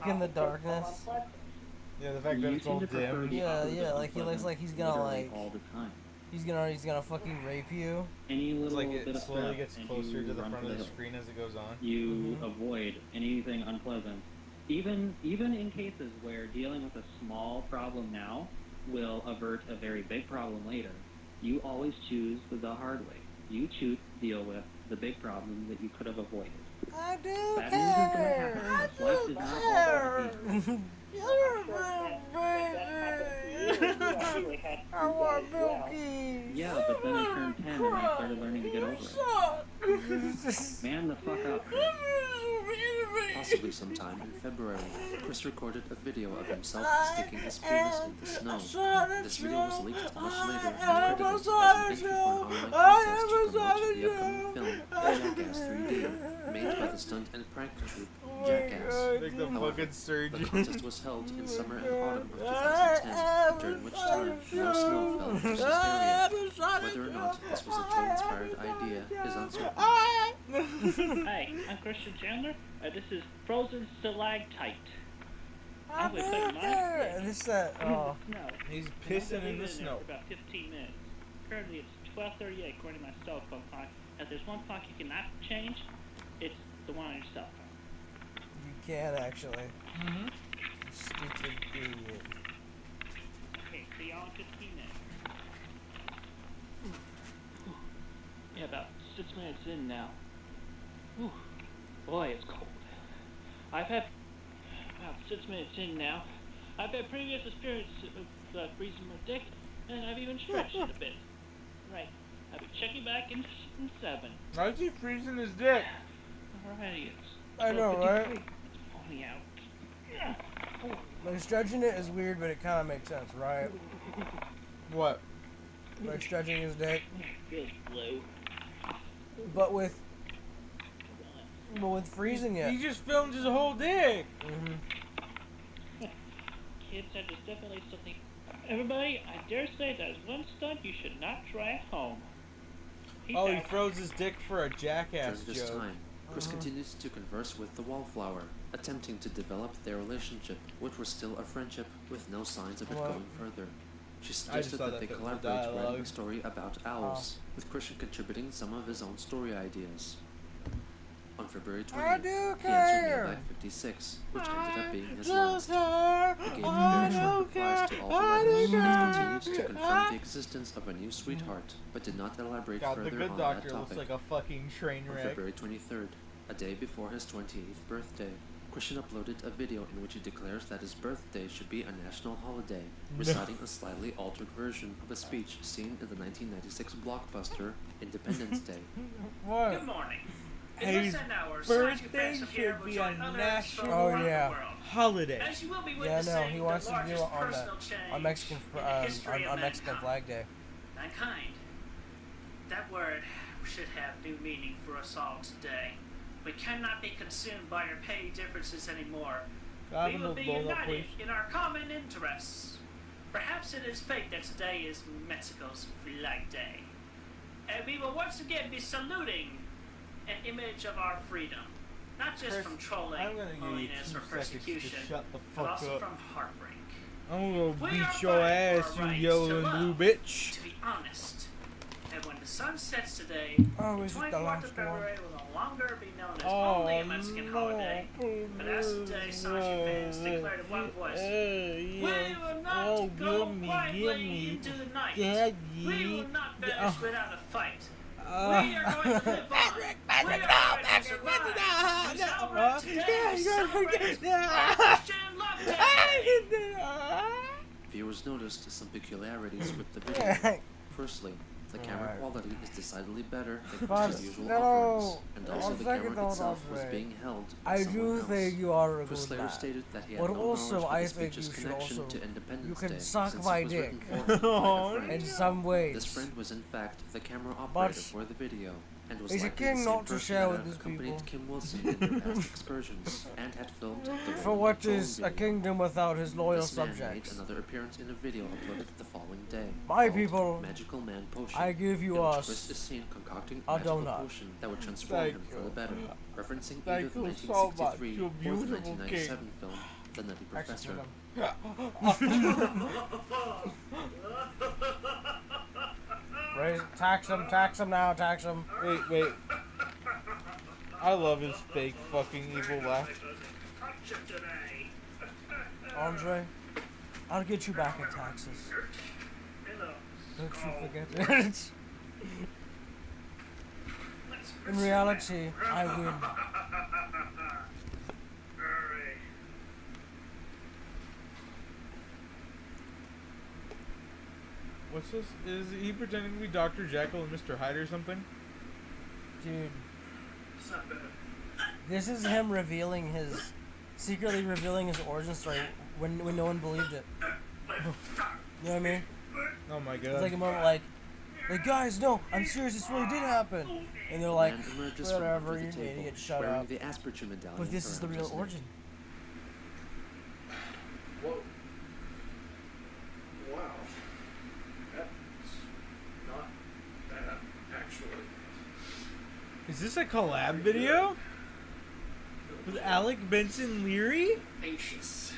in the darkness. Yeah, the fact that You it's seem all to prefer dim. the Yeah, opposite yeah, of like he looks unpleasant like he's gonna literally like all the time. he's gonna fucking rape you. Any It's little like bit it of slowly stress gets and closer you to the run front for of the hills. screen as it goes on. You avoid anything unpleasant, even in cases where dealing with a small problem now will avert a very big problem later. You always choose the hard way. You choose to deal with the big problem that you could have avoided. I do Bad news is gonna care. happen. Life is not all about the easy. You're I want milky. Yeah, but then I turned 10 and I started learning to get over it. Man the fuck up. Possibly sometime in February, Chris recorded a video of himself sticking his penis in the snow. This video was leaked much later and credited as an entry for an online contest to promote the upcoming film, Jackass 3D, made by the stunt and prank troupe Jackass. Like the However, fucking surgeon. The contest was held in summer and autumn of 2010, during which time no snow fell in Chris's area. Whether or not this was a troll-inspired idea is uncertain. Hi, I'm Christian Chandler. This is Frozen Stalactite. I'm Wait, wait, there. This oh. No. He's And pissing I've been in the there snow. for about 15 minutes. Currently, it's 12:38 according to my cell phone clock. If there's one clock you cannot change, it's the one on your cell phone. You can actually. Stupid idiot. Okay, see y'all in 15 minutes. Yeah, about 6 minutes in now. Whew. Boy, it's cold. I've had about 6 minutes in now. I've had previous experience of freezing my dick, and I've even stretched it a bit. Right. I'll be checking back in 7. Why is he freezing his dick? Alrighty, it's I know, 12:53. right? It's pulling out. Yeah. Like stretching it is weird, but it kind of makes sense, right? What? Like stretching his dick, Feels blue. but with freezing He it. just filmed his whole dick. Kids, that is definitely something Everybody, I dare say that is one stunt you should not try at home. Peace Oh, he out. froze his dick for a jackass During this joke. time, Chris continues to converse with the wallflower, attempting to develop their relationship, which was still a friendship with no signs of it What? going further. She just suggested thought that they that was the collaborate writing dialogue. a story about owls, with Christian contributing some of his own story ideas. On February 20th, I do he answered care. Mailbag 56, which ended up being his Just last. her. He gave I very short don't replies to care. all the I letters don't and care. continued to confirm the existence of a new sweetheart, but did not elaborate God, the further good on doctor that looks topic. like a fucking train On wreck. February 23rd, a day before his 28th birthday, Christian uploaded a video in which he declares that his birthday should be a national holiday, reciting a slightly altered version of a speech seen in the 1996 blockbuster Independence Day. What? Good morning. In His less than an hour, birthday science here should will be join a others national from around yeah. the world. holiday. As you will be Yeah, witnessing no, he wants the to do it largest on personal the change Mexican in the history of on Mexican mankind. Flag Day. Mankind. That word should have new meaning for us all today. We cannot be consumed by our petty differences anymore. We will be united in our common interests. Perhaps it is fate that today is Mexico's Flag Day. And we will once again be saluting an image of our freedom. Not just Chris, from trolling, I'm gonna give you loneliness, 2 or seconds to persecution, shut the but fuck also up. from heartbreak. I'm gonna We beat are your fighting ass, for you our rights yellow to and blue love, bitch. To be honest. And when the sun sets today, Oh, the is it the 24th last of February will no longer be known as Oh, only a Mexican holiday, but as today Sanji fans declared in one voice, we will not go quietly into the night. Daddy. We will not vanish without a fight. We Uh, are going to live on. Patrick, We are going to survive. We celebrate today. We celebrate Christian Love Day. Viewers noticed some peculiarities with the video. Firstly, the camera Alright. quality is decidedly better than But Chris's usual no, offerings, and on also the second camera thought, itself was Andre, being held by I someone do else. think you are a Chris good later man. stated that he had But no also, knowledge I of the think speech's you should connection also- to Independence you can Day, suck since my it was written dick. for him by a friend. In some ways. This friend was in fact the camera But operator for the video, and was he's a likely king the same not to person share that with had his accompanied people. Kim Wilson in their past excursions, and had filmed the For Roman what patrol is a video. kingdom without his loyal This man made subjects? another appearance in a video uploaded the following day. My called people, Magical Man Potion. I give you in which us Chris is seen concocting a magical donut. potion that would transform Thank him for you. the better, referencing either Thank the you so much, 1963 you or the beautiful 1997 film The Nutty Professor. Raise, tax him now, tax him. Wait. I love his fake fucking evil laugh. Andre, I'll get you back in taxes. Don't you forget it. In reality, I win. What's this? Is he pretending to be Dr. Jekyll and Mr. Hyde or something? Dude, this is him secretly revealing his origin story when no one believed it. You know what I mean? Oh my god. It's like a moment like guys, no, I'm serious, this really did happen. And they're like, Man emerges from whatever, under you're the an table, idiot, shut wearing up. the Asperger medallion But this is the around real his neck. origin. Whoa. Wow. That's not bad, actually. Is this a collab video? With Alec Benson Leary? Anxious.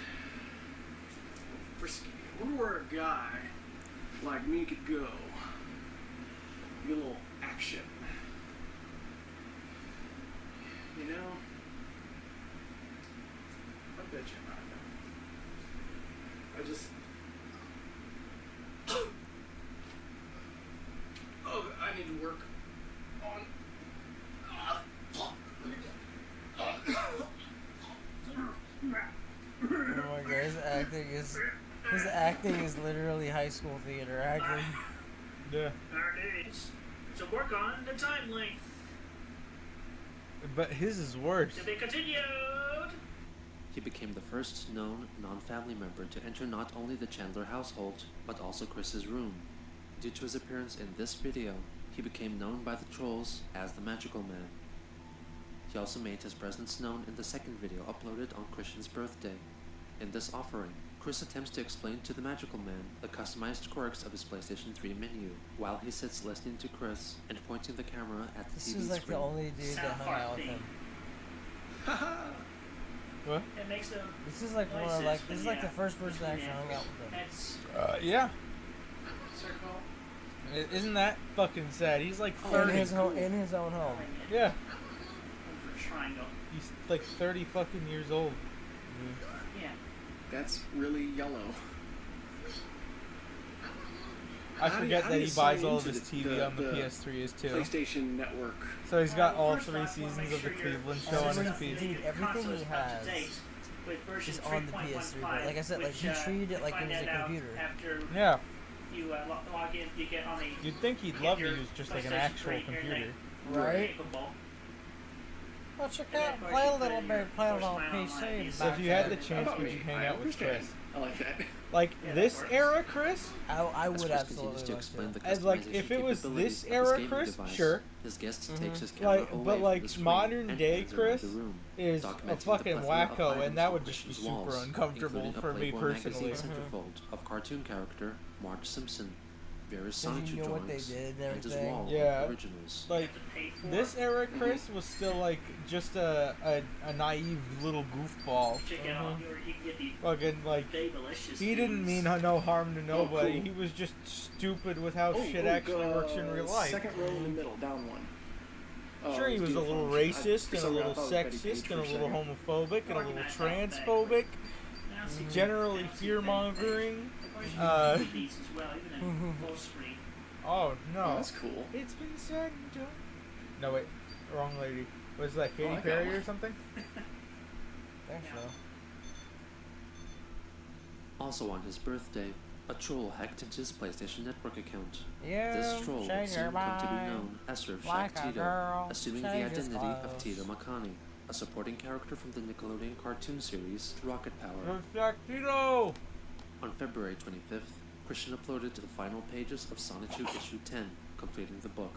Frisky. I wonder where a guy like me could go. Get a little action. You know? I bet you I just... Oh, I need to work on... Oh my god, his acting is literally high school theater acting. Yeah. There it is. To work on the time length. But his is worse. To be continued. He became the first known non-family member to enter not only the Chandler household, but also Chris's room. Due to his appearance in this video, he became known by the trolls as the Magical Man. He also made his presence known in the second video uploaded on Christian's birthday. In this offering, Chris attempts to explain to the magical man the customized quirks of his PlayStation 3 menu, while he sits listening to Chris and pointing the camera at the This TV is like screen. the only dude that hung out with him. What? It makes them. This is like one of like this is like the first person that actually hung out with him. That's Yeah. circle. Isn't that fucking sad? He's like In 30. his own home. Yeah. For triangle. He's like 30 fucking years old. Yeah. That's really yellow. I How do forget how that do he you buys sign all of into his the- TV on the the PS3 is too. PlayStation Network. So he's got all First 3 off, we'll seasons make of the sure Cleveland your- Show on his Everything- PC. Dude, everything console he is up to has date with version is on the PS3. But like I said, like he 3.15, treated it like it find was a that out computer. After Yeah. you log in, you get on a. You'd think he'd get love to your use just like an PlayStation actual 3 here, computer. Right? Capable. But you then, can't of course, play you a put little in your bit, play it first on line PC. online. So if you had the How chance, about would me? you hang I out with understand. Chris? I like that. Like Yeah, this that works. era, Chris? I As would Chris absolutely continues to love explain to. the As like customization if it was capabilities this of his era, gaming Chris, device, sure. his guest Mhm. takes his camera Like, away but from like the screen modern and day pans around Chris the room, is a documenting the fucking plethora of wacko, items and that on would just be Christian's super walls, uncomfortable including a for me Playboy personally. magazine centerfold of cartoon character Marge Simpson, various Does Sonic he know what they drawings, did and and his everything? wall Yeah. of originals. Like this era, Chris was still like just a naive little goofball. Check out your, you can get these Fucking like delicious. he didn't mean no harm to nobody. He was just stupid with how shit actually works in real life. Second row in the middle, down one. Sure, he was a little racist and a little sexist and a little homophobic and a little transphobic, generally fear-mongering. Oh no! Oh, that's cool. It's been said and done. No wait, wrong lady. Was that Katy I got Perry one. or something? Thanks, Yeah. though. Also on his birthday, a troll hacked into his PlayStation Network account. Yeah, This troll would shake soon your come to be mind known as Surfshark like a Tito, girl, assuming the change his identity of clothes. Tito Makani, a supporting character from the Nickelodeon cartoon series Rocket Power. Tito! On February 25th, Christian uploaded the final pages of Sonichu Issue 10, completing the book.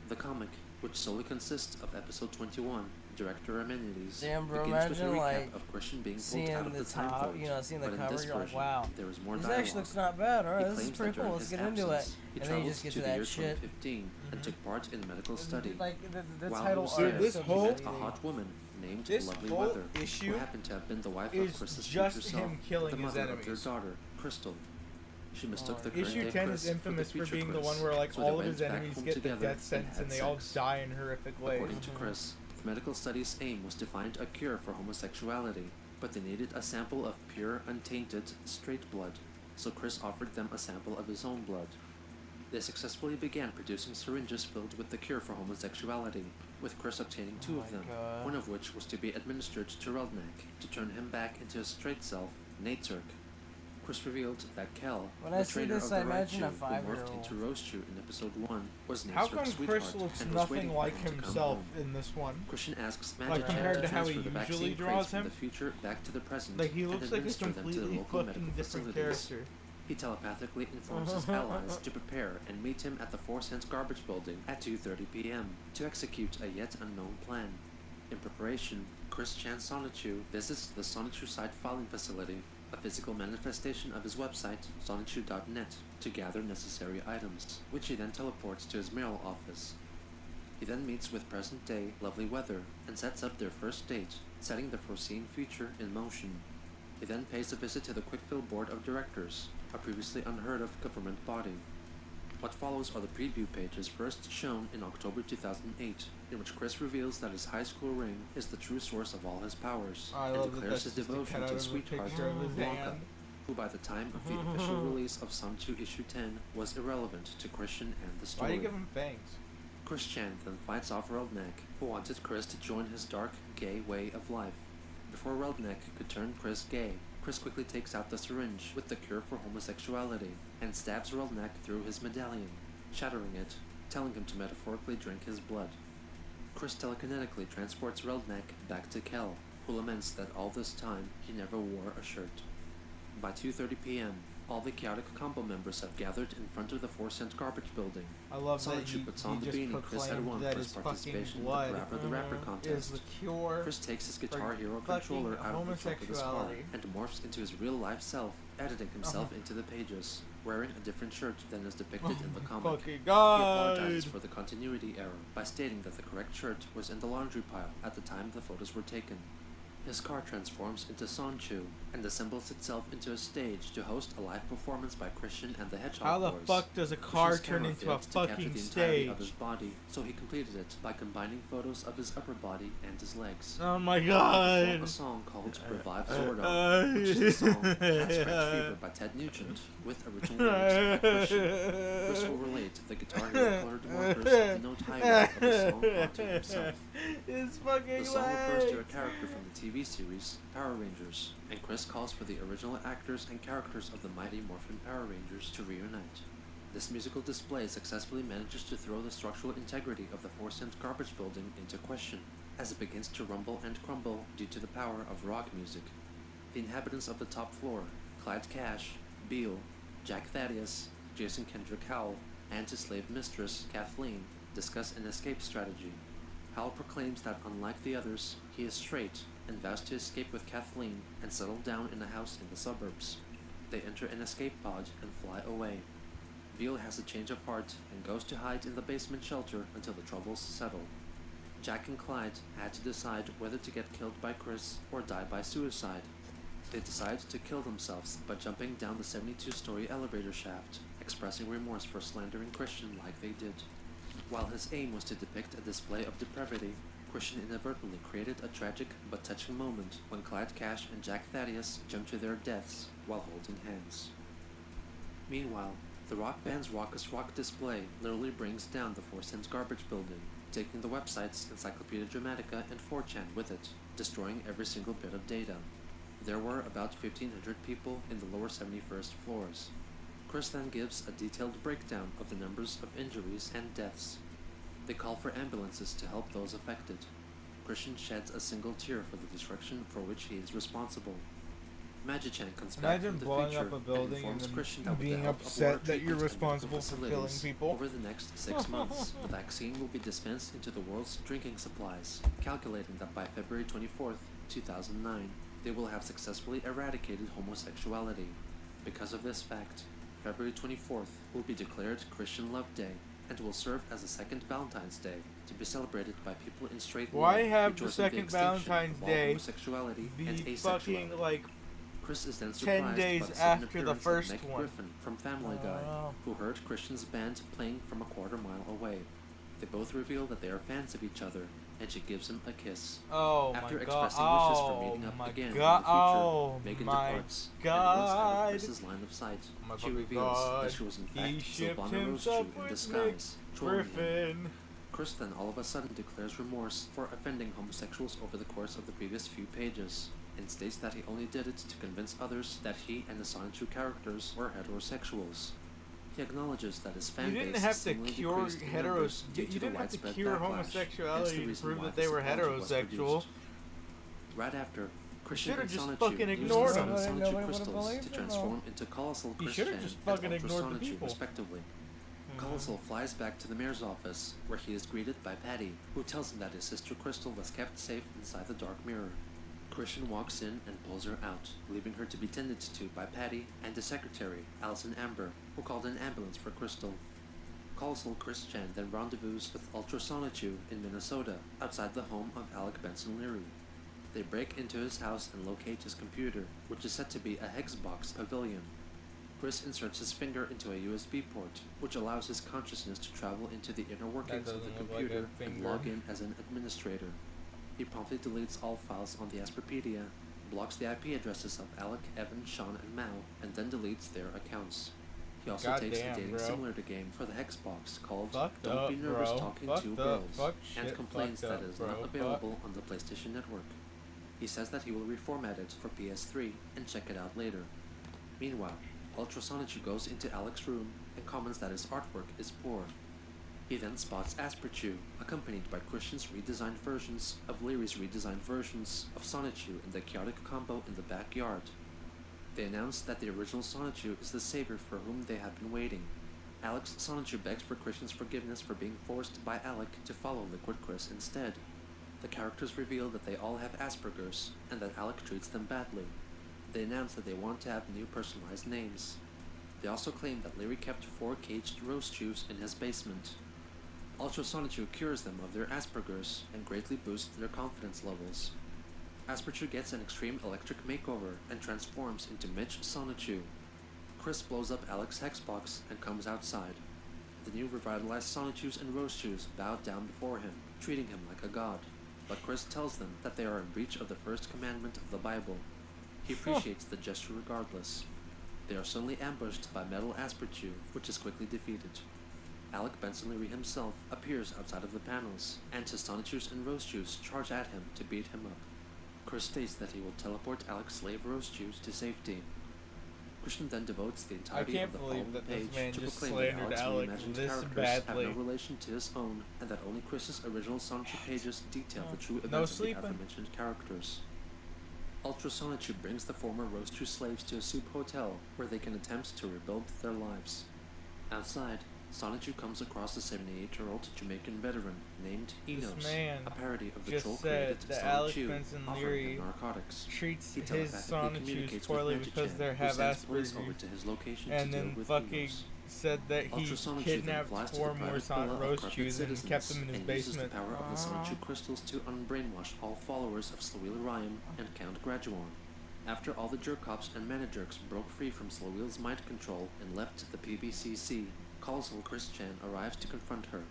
The comic, which solely consists of episode 21, Director Amenities, Damn, bro, begins with a imagine, recap like, of Christian being pulled seeing out of the the time top, vault. you know, seeing the But in cover, this you're like, version, wow, there is more this dialogue. actually looks not bad. Alright, He this is claims pretty that during cool. Let's his get into it. absence, He And then you traveled just get to to the year that shit. 2015 and took part in medical study. Like the While title he was art there, is this so he whole- met a misleading. hot woman named This Lovely whole Weather, issue who happened to have been the wife is of Chris's just future self, him killing the his mother of their enemies. daughter, Crystal. She mistook the Oh, current Issue day 10 Chris is infamous for for the future being the Chris, one where like so they all of went his back enemies home get the together death sentence had and they all sex. die in horrific ways. According to Chris, the medical study's aim was to find a cure for homosexuality, but they needed a sample of pure, untainted, straight blood, so Chris offered them a sample of his own blood. They successfully began producing syringes filled with the cure for homosexuality, with Chris obtaining two Oh of my them, God. one of which was to be administered to Reldnak to turn him back into his straight self, Naturk. Chris revealed that Kel, When the I see trainer this, of the I imagine a Raichu who morphed 5-year-old. into Roastu in episode 1, was Naturk's How come sweetheart Chris looks and was waiting nothing for like him to come himself home. in this one? Christian asks Like, Magic compared to to how transfer he the vaccine usually crates draws from him? the future back to the present, Like he and looks like a administer them to the completely local medical fucking different facilities. character. He telepathically informs his allies to prepare and meet him at the 4 Cents Garbage Building at 2:30 p.m. to execute a yet unknown plan. In preparation, Chris Chan Sonichu visits the Sonichu site filing facility, a physical manifestation of his website, sonichu.net, to gather necessary items, which he then teleports to his mail office. He then meets with present-day Lovely Weather and sets up their first date, setting the foreseen future in motion. He then pays a visit to the Quickfill Board of Directors, a previously unheard-of government body. What follows are the preview pages first shown in October 2008, in which Chris reveals that his high school ring is the true source of all his powers, I and love that declares that's his just a devotion cutout to of a sweetheart picture of his Blanca, hand. who by the time of the official release of Sonichu Issue 10 was irrelevant to Christian and the Why story. do you give him fangs? Chris Chan then fights off Reldnak, who wanted Chris to join his dark, gay way of life. Before Reldnak could turn Chris gay, Chris quickly takes out the syringe with the cure for homosexuality and stabs Reldnak through his medallion, shattering it, telling him to metaphorically drink his blood. Chris telekinetically transports Reldnak back to Kel, who laments that all this time he never wore a shirt. By 2:30 p.m., All the chaotic combo members have gathered in front of the 4-cent garbage building. I love that Sonichu he puts on the just beanie Chris had proclaimed won that for his his fucking participation in blood the Rapper is contest. the cure Chris takes his Guitar for Hero fucking controller out of the trunk of his car homosexuality. and morphs into his real-life self, editing himself into the pages, wearing a different shirt than is depicted in the comic. Fucking He God! apologizes for the continuity error by stating that the correct shirt was in the laundry pile at the time the photos were taken. His car transforms into Sonchu and assembles itself into a stage to host a live performance by Christian and the Hedgehog How the Boys. fuck does a car Christian's turn camera into a failed to capture fucking the entirety stage? of his body, so he completed it by combining photos of his upper body and his legs. Oh my He God! performed a song called Revive Zordon, which is the song Cat Scratch Fever by Ted Nugent, with original lyrics by Christian. Chris will relate the Guitar Hero colored markers of the note highway of the song onto himself. It's fucking The song refers to a legs. character from the TV series Power Rangers, and Chris calls for the original actors and characters of the Mighty Morphin Power Rangers to reunite. This musical display successfully manages to throw the structural integrity of the 4-cent garbage building into question, as it begins to rumble and crumble due to the power of rock music. The inhabitants of the top floor, Clyde Cash, Beale, Jack Thaddeus, Jason Kendrick Howell, and his slave mistress, Kathleen, discuss an escape strategy. Howell proclaims that unlike the others, he is straight and vows to escape with Kathleen and settle down in a house in the suburbs. They enter an escape pod and fly away. Beale has a change of heart and goes to hide in the basement shelter until the troubles settle. Jack and Clyde had to decide whether to get killed by Chris or die by suicide. They decide to kill themselves by jumping down the 72-story elevator shaft, expressing remorse for slandering Christian like they did. While his aim was to depict a display of depravity, Christian inadvertently created a tragic but touching moment when Clyde Cash and Jack Thaddeus jumped to their deaths while holding hands. Meanwhile, the rock band's raucous rock display literally brings down the 4-cent garbage building, taking the websites Encyclopedia Dramatica and 4chan with it, destroying every single bit of data. There were about 1,500 people in the lower 71st floors. Chris then gives a detailed breakdown of the numbers of injuries and deaths. They call for ambulances to help those affected. Christian sheds a single tear for the destruction for which he is responsible. Magi-chan comes back Imagine from the blowing future up a building and informs and Christian then that with the being help of upset water that you're treatment and responsible for medical killing facilities, people. over the next 6 months, the vaccine will be dispensed into the world's drinking supplies, calculating that by February 24th, 2009, they will have successfully eradicated homosexuality. Because of this fact, February 24th will be declared Christian Love Day and will serve as a second Valentine's Day to be celebrated by people in straight Why love, have the rejoicing second extinction Valentine's of all Day homosexuality and be asexuality. fucking like Chris is then 10 surprised days by the sudden after the appearance first of Meg one? Griffin from Family Guy, Oh. who heard Christian's band playing from a quarter mile away. They both reveal that they are fans of each other, and she gives him a kiss. Oh After my expressing God! wishes for meeting up my again God! in the future, Oh Megan my departs, God! and once out of Chris's line of sight, Oh my she fucking reveals God. that she was in He fact shipped Sylvana himself Rosechew in with disguise, trolling him. Griffin. Chris then all of a sudden declares remorse for offending homosexuals over the course of the previous few pages, and states that he only did it to convince others that he and the Sonichu characters were heterosexuals. He acknowledges that his fan You didn't base have to seemingly cure decreased in numbers due you to the didn't have to widespread cure backlash, hence homosexuality the to reason prove why that they this were apology was heterosexual. produced. Right after, Christian should've and just Sonichu fucking used ignored the him. Sonichu Nobody would've crystals believed to him, transform into Colossal He Christian should've just and fucking Ultra ignored the Sonichu people. respectively. Colossal flies back to the mayor's office, where he is greeted by Patty, who tells him that his sister Crystal was kept safe inside the Dark Mirror. Christian walks in and pulls her out, leaving her to be tended to by Patty and the secretary, Allison Amber, who called an ambulance for Crystal. Colossal Christian then rendezvous with Ultra Sonichu in Minnesota, outside the home of Alec Benson Leary. They break into his house and locate his computer, which is said to be a Hexbox pavilion. Chris inserts his finger into a USB port, which allows his consciousness to travel into the inner workings of the doesn't look like a computer and finger. log in as an administrator. He promptly deletes all files on the Asperpedia, blocks the IP addresses of Alec, Evan, Sean, and Mao, and then deletes their accounts. He also takes a Goddamn, dating bro. simulator game for the Hexbox called Fucked Don't up, Be Nervous bro. Talking Fucked to up. Girls, Fuck and shit, complains fucked that up, it is bro. not Fuck. available on the PlayStation Network. He says that he will reformat it for PS3 and check it out later. Meanwhile, Ultra Sonichu goes into Alec's room and comments that his artwork is poor. He then spots Asperchu, accompanied by Christian's redesigned versions of Leary's redesigned versions of Sonichu in the chaotic combo in the backyard. They announce that the original Sonichu is the savior for whom they have been waiting. Alex Sonichu begs for Christian's forgiveness for being forced by Alec to follow Liquid Chris instead. The characters reveal that they all have Asperger's, and that Alec treats them badly. They announce that they want to have new personalized names. They also claim that Leary kept 4 caged roast chews in his basement. Ultra Sonichu cures them of their Asperger's and greatly boosts their confidence levels. Asperger gets an extreme electric makeover and transforms into Mitch Sonichu. Chris blows up Alec's hexbox and comes outside. The new revitalized Sonichus and roast chews bow down before him, treating him like a god. But Chris tells them that they are in breach of the first commandment of the Bible. He appreciates the gesture regardless. They are suddenly ambushed by Metal Asperchu, which is quickly defeated. Alec Benson Leary himself appears outside of the panels, and his Sonichus and roast chews charge at him to beat him up. Chris states that he will teleport Alec's slave roast chews to safety. Christian then devotes the entirety of the following page to proclaim that Alec's reimagined characters have no relation to his own, and that only Chris's original Sonichu pages detail the true events of the aforementioned characters. Ultra Sonichu brings the former roast chew slaves to a soup hotel, where they can attempt to rebuild their lives. Outside, Sonichu comes across a 78-year-old Jamaican veteran named Enos, a parody of the troll created Sonichu, offering him narcotics. Treats his Sonichus poorly because they have Asperger's, and then fucking said that he kidnapped 4 more roast chews and kept them in his basement. Uses the power of the Sonichu crystals to unbrainwash all followers of Slawil Ryan and Count Graduan. After all the jerk-ops and mana-jerks broke free from Slawil's mind control and left the PVCC, Colosal Chris Chan arrives to confront her.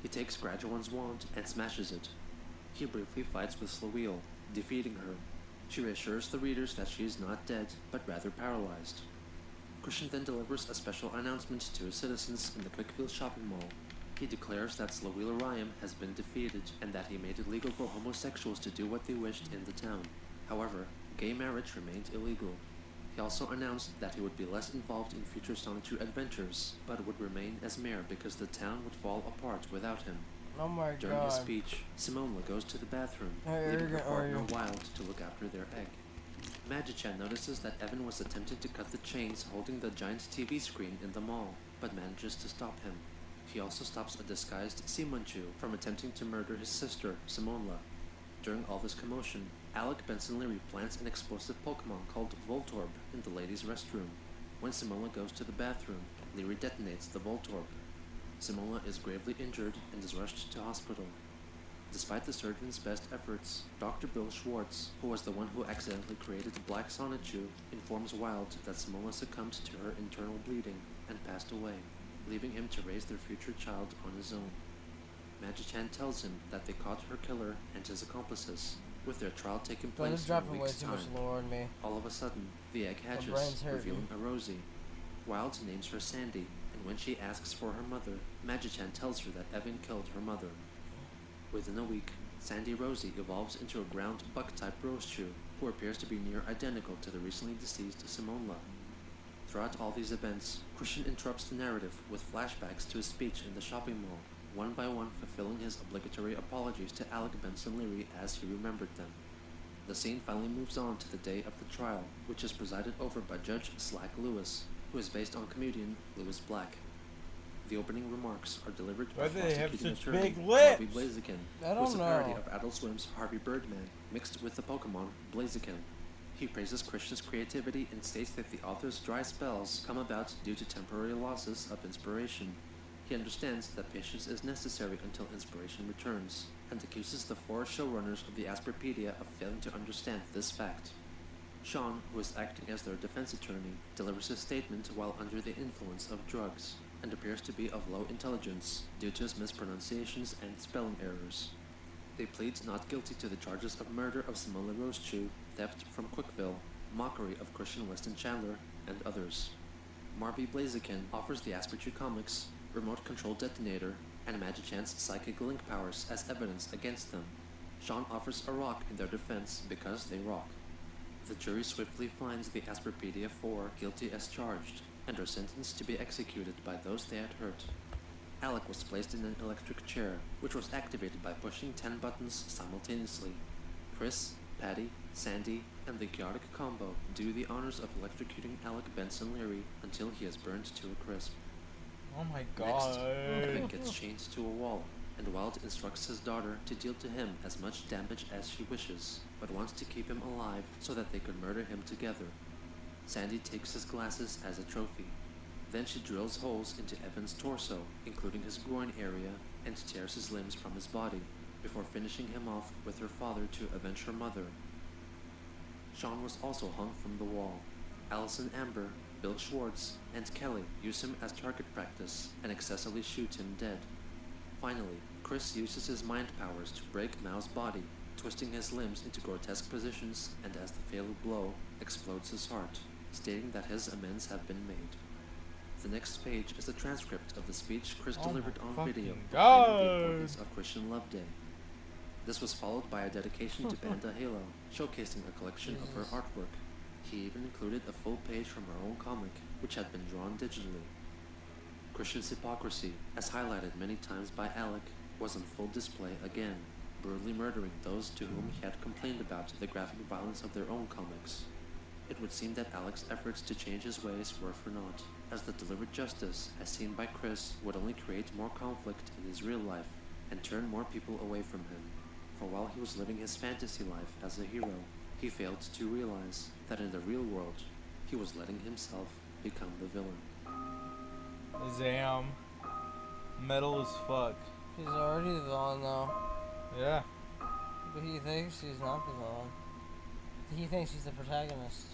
He takes Graduan's wand and smashes it. He briefly fights with Slawil, defeating her. She reassures the readers that she is not dead, but rather paralyzed. Christian then delivers a special announcement to his citizens in the Quickfield shopping mall. He declares that Slawil Ryan has been defeated, and that he made it legal for homosexuals to do what they wished in the town. However, gay marriage remained illegal. He also announced that he would be less involved in future Sonichu adventures, but would remain as mayor because the town would fall apart without him. Oh my During god. his speech, Simona goes to the bathroom, leaving her partner Wild to look after their egg. Magichan notices that Evan was attempting to cut the chains holding the giant TV screen in the mall, but manages to stop him. He also stops a disguised Simonchu from attempting to murder his sister, Simonla. During all this commotion, Alec Benson Leary plants an explosive Pokemon called Voltorb in the ladies' restroom. When Simonla goes to the bathroom, Leary detonates the Voltorb. Simonla is gravely injured and is rushed to hospital. Despite the surgeon's best efforts, Dr. Bill Schwartz, who was the one who accidentally created the Black Sonichu, informs Wild that Simonla succumbed to her internal bleeding and passed away, leaving him to raise their future child on his own. Magichan tells him that they caught her killer and his accomplices, with their trial taking place in a week's time. All of a sudden, the egg hatches, revealing a Rosie. Wild names her Sandy, and when she asks for her mother, Magichan tells her that Evan killed her mother. Within a week, Sandy Rosie evolves into a ground buck-type roast chew, who appears to be near identical to the recently deceased Simonla. Throughout all these events, Christian interrupts the narrative with flashbacks to his speech in the shopping mall, one by one fulfilling his obligatory apologies to Alec Benson Leary as he remembered them. The scene finally moves on to the day of the trial, which is presided over by Judge Slack Lewis, who is based on comedian Louis Black. The opening remarks are delivered by prosecuting attorney Harvey Blaziken, who is a parody of Adult Swim's Harvey Birdman mixed with the Pokemon Blaziken. He praises Christian's creativity and states that the author's dry spells come about due to temporary losses of inspiration. He understands that patience is necessary until inspiration returns, and accuses the 4 showrunners of the Asperpedia of failing to understand this fact. Sean, who is acting as their defense attorney, delivers his statement while under the influence of drugs, and appears to be of low intelligence due to his mispronunciations and spelling errors. They plead not guilty to the charges of murder of Simona Rosechew, theft from Quickville, mockery of Christian Weston Chandler, and others. Marvy Blaziken offers the Asperchew comics, remote control detonator, and Magichan's psychic link powers as evidence against them. Sean offers a rock in their defense because they rock. The jury swiftly finds the Asperpedia 4 guilty as charged, and are sentenced to be executed by those they had hurt. Alec was placed in an electric chair, which was activated by pushing 10 buttons simultaneously. Chris, Patty, Sandy and the chaotic combo do the honors of electrocuting Alec Benson Leary until he is burned to a crisp. Oh my Next, god. Evan gets chained to a wall, and Wild instructs his daughter to deal to him as much damage as she wishes, but wants to keep him alive so that they could murder him together. Sandy takes his glasses as a trophy. Then she drills holes into Evan's torso, including his groin area, and tears his limbs from his body, before finishing him off with her father to avenge her mother. Sean was also hung from the wall. Allison Amber, Bill Schwartz, and Kelly use him as target practice and excessively shoot him dead. Finally, Chris uses his mind powers to break Mao's body, twisting his limbs into grotesque positions, and as the fatal blow, explodes his heart, stating that his amends have been made. The next page is a transcript of the speech Chris delivered on video proclaiming the importance of Christian Love Day. This was followed by a dedication to Panda Halo, showcasing a collection of her artwork. He even included a full page from her own comic, which had been drawn digitally. Christian's hypocrisy, as highlighted many times by Alec, was on full display again, brutally murdering those to whom he had complained about the graphic violence of their own comics. It would seem that Alec's efforts to change his ways were for naught, as the delivered justice, as seen by Chris, would only create more conflict in his real life, and turn more people away from him. For while he was living his fantasy life as a hero, he failed to realize that in the real world, he was letting himself become the villain. Zam. Metal as fuck. She's already the villain, though. Yeah. But he thinks she's not the villain. He thinks he's the protagonist.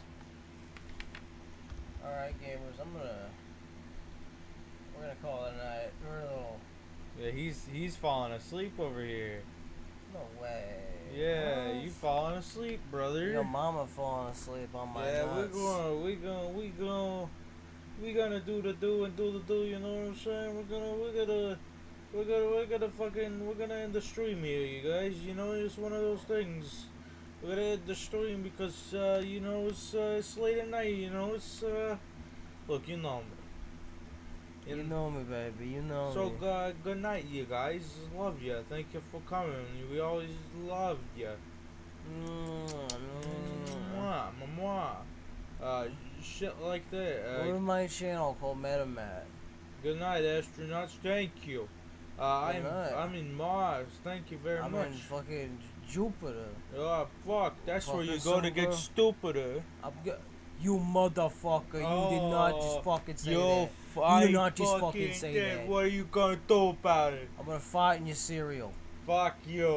Alright, gamers, we're gonna call it a night. We're a little... Yeah, he's falling asleep over here. No way. Yeah, What? you falling asleep, brother. Your mama falling asleep on my Yeah, nuts. we gonna do the do and do the do, you know what I'm saying? We're gonna end the stream here, you guys. You know, it's one of those things. We're gonna end the stream because you know, it's late at night, you know, look, you know me. You know me, baby. You know So me. good night, you guys. Love you. Thank you for coming. We always loved you. Mwah, mwah. Shit like that. Go to my channel called MetaMat. Good night, astronauts. Thank you. I'm in Mars. Thank you very I'm much. in fucking Jupiter. Oh fuck, that's where you Fucking go to get sucker. stupider. You motherfucker! You did not just fucking say that. You did not just fucking say that. What are you gonna do about it? I'm gonna fight in your cereal. Fuck you.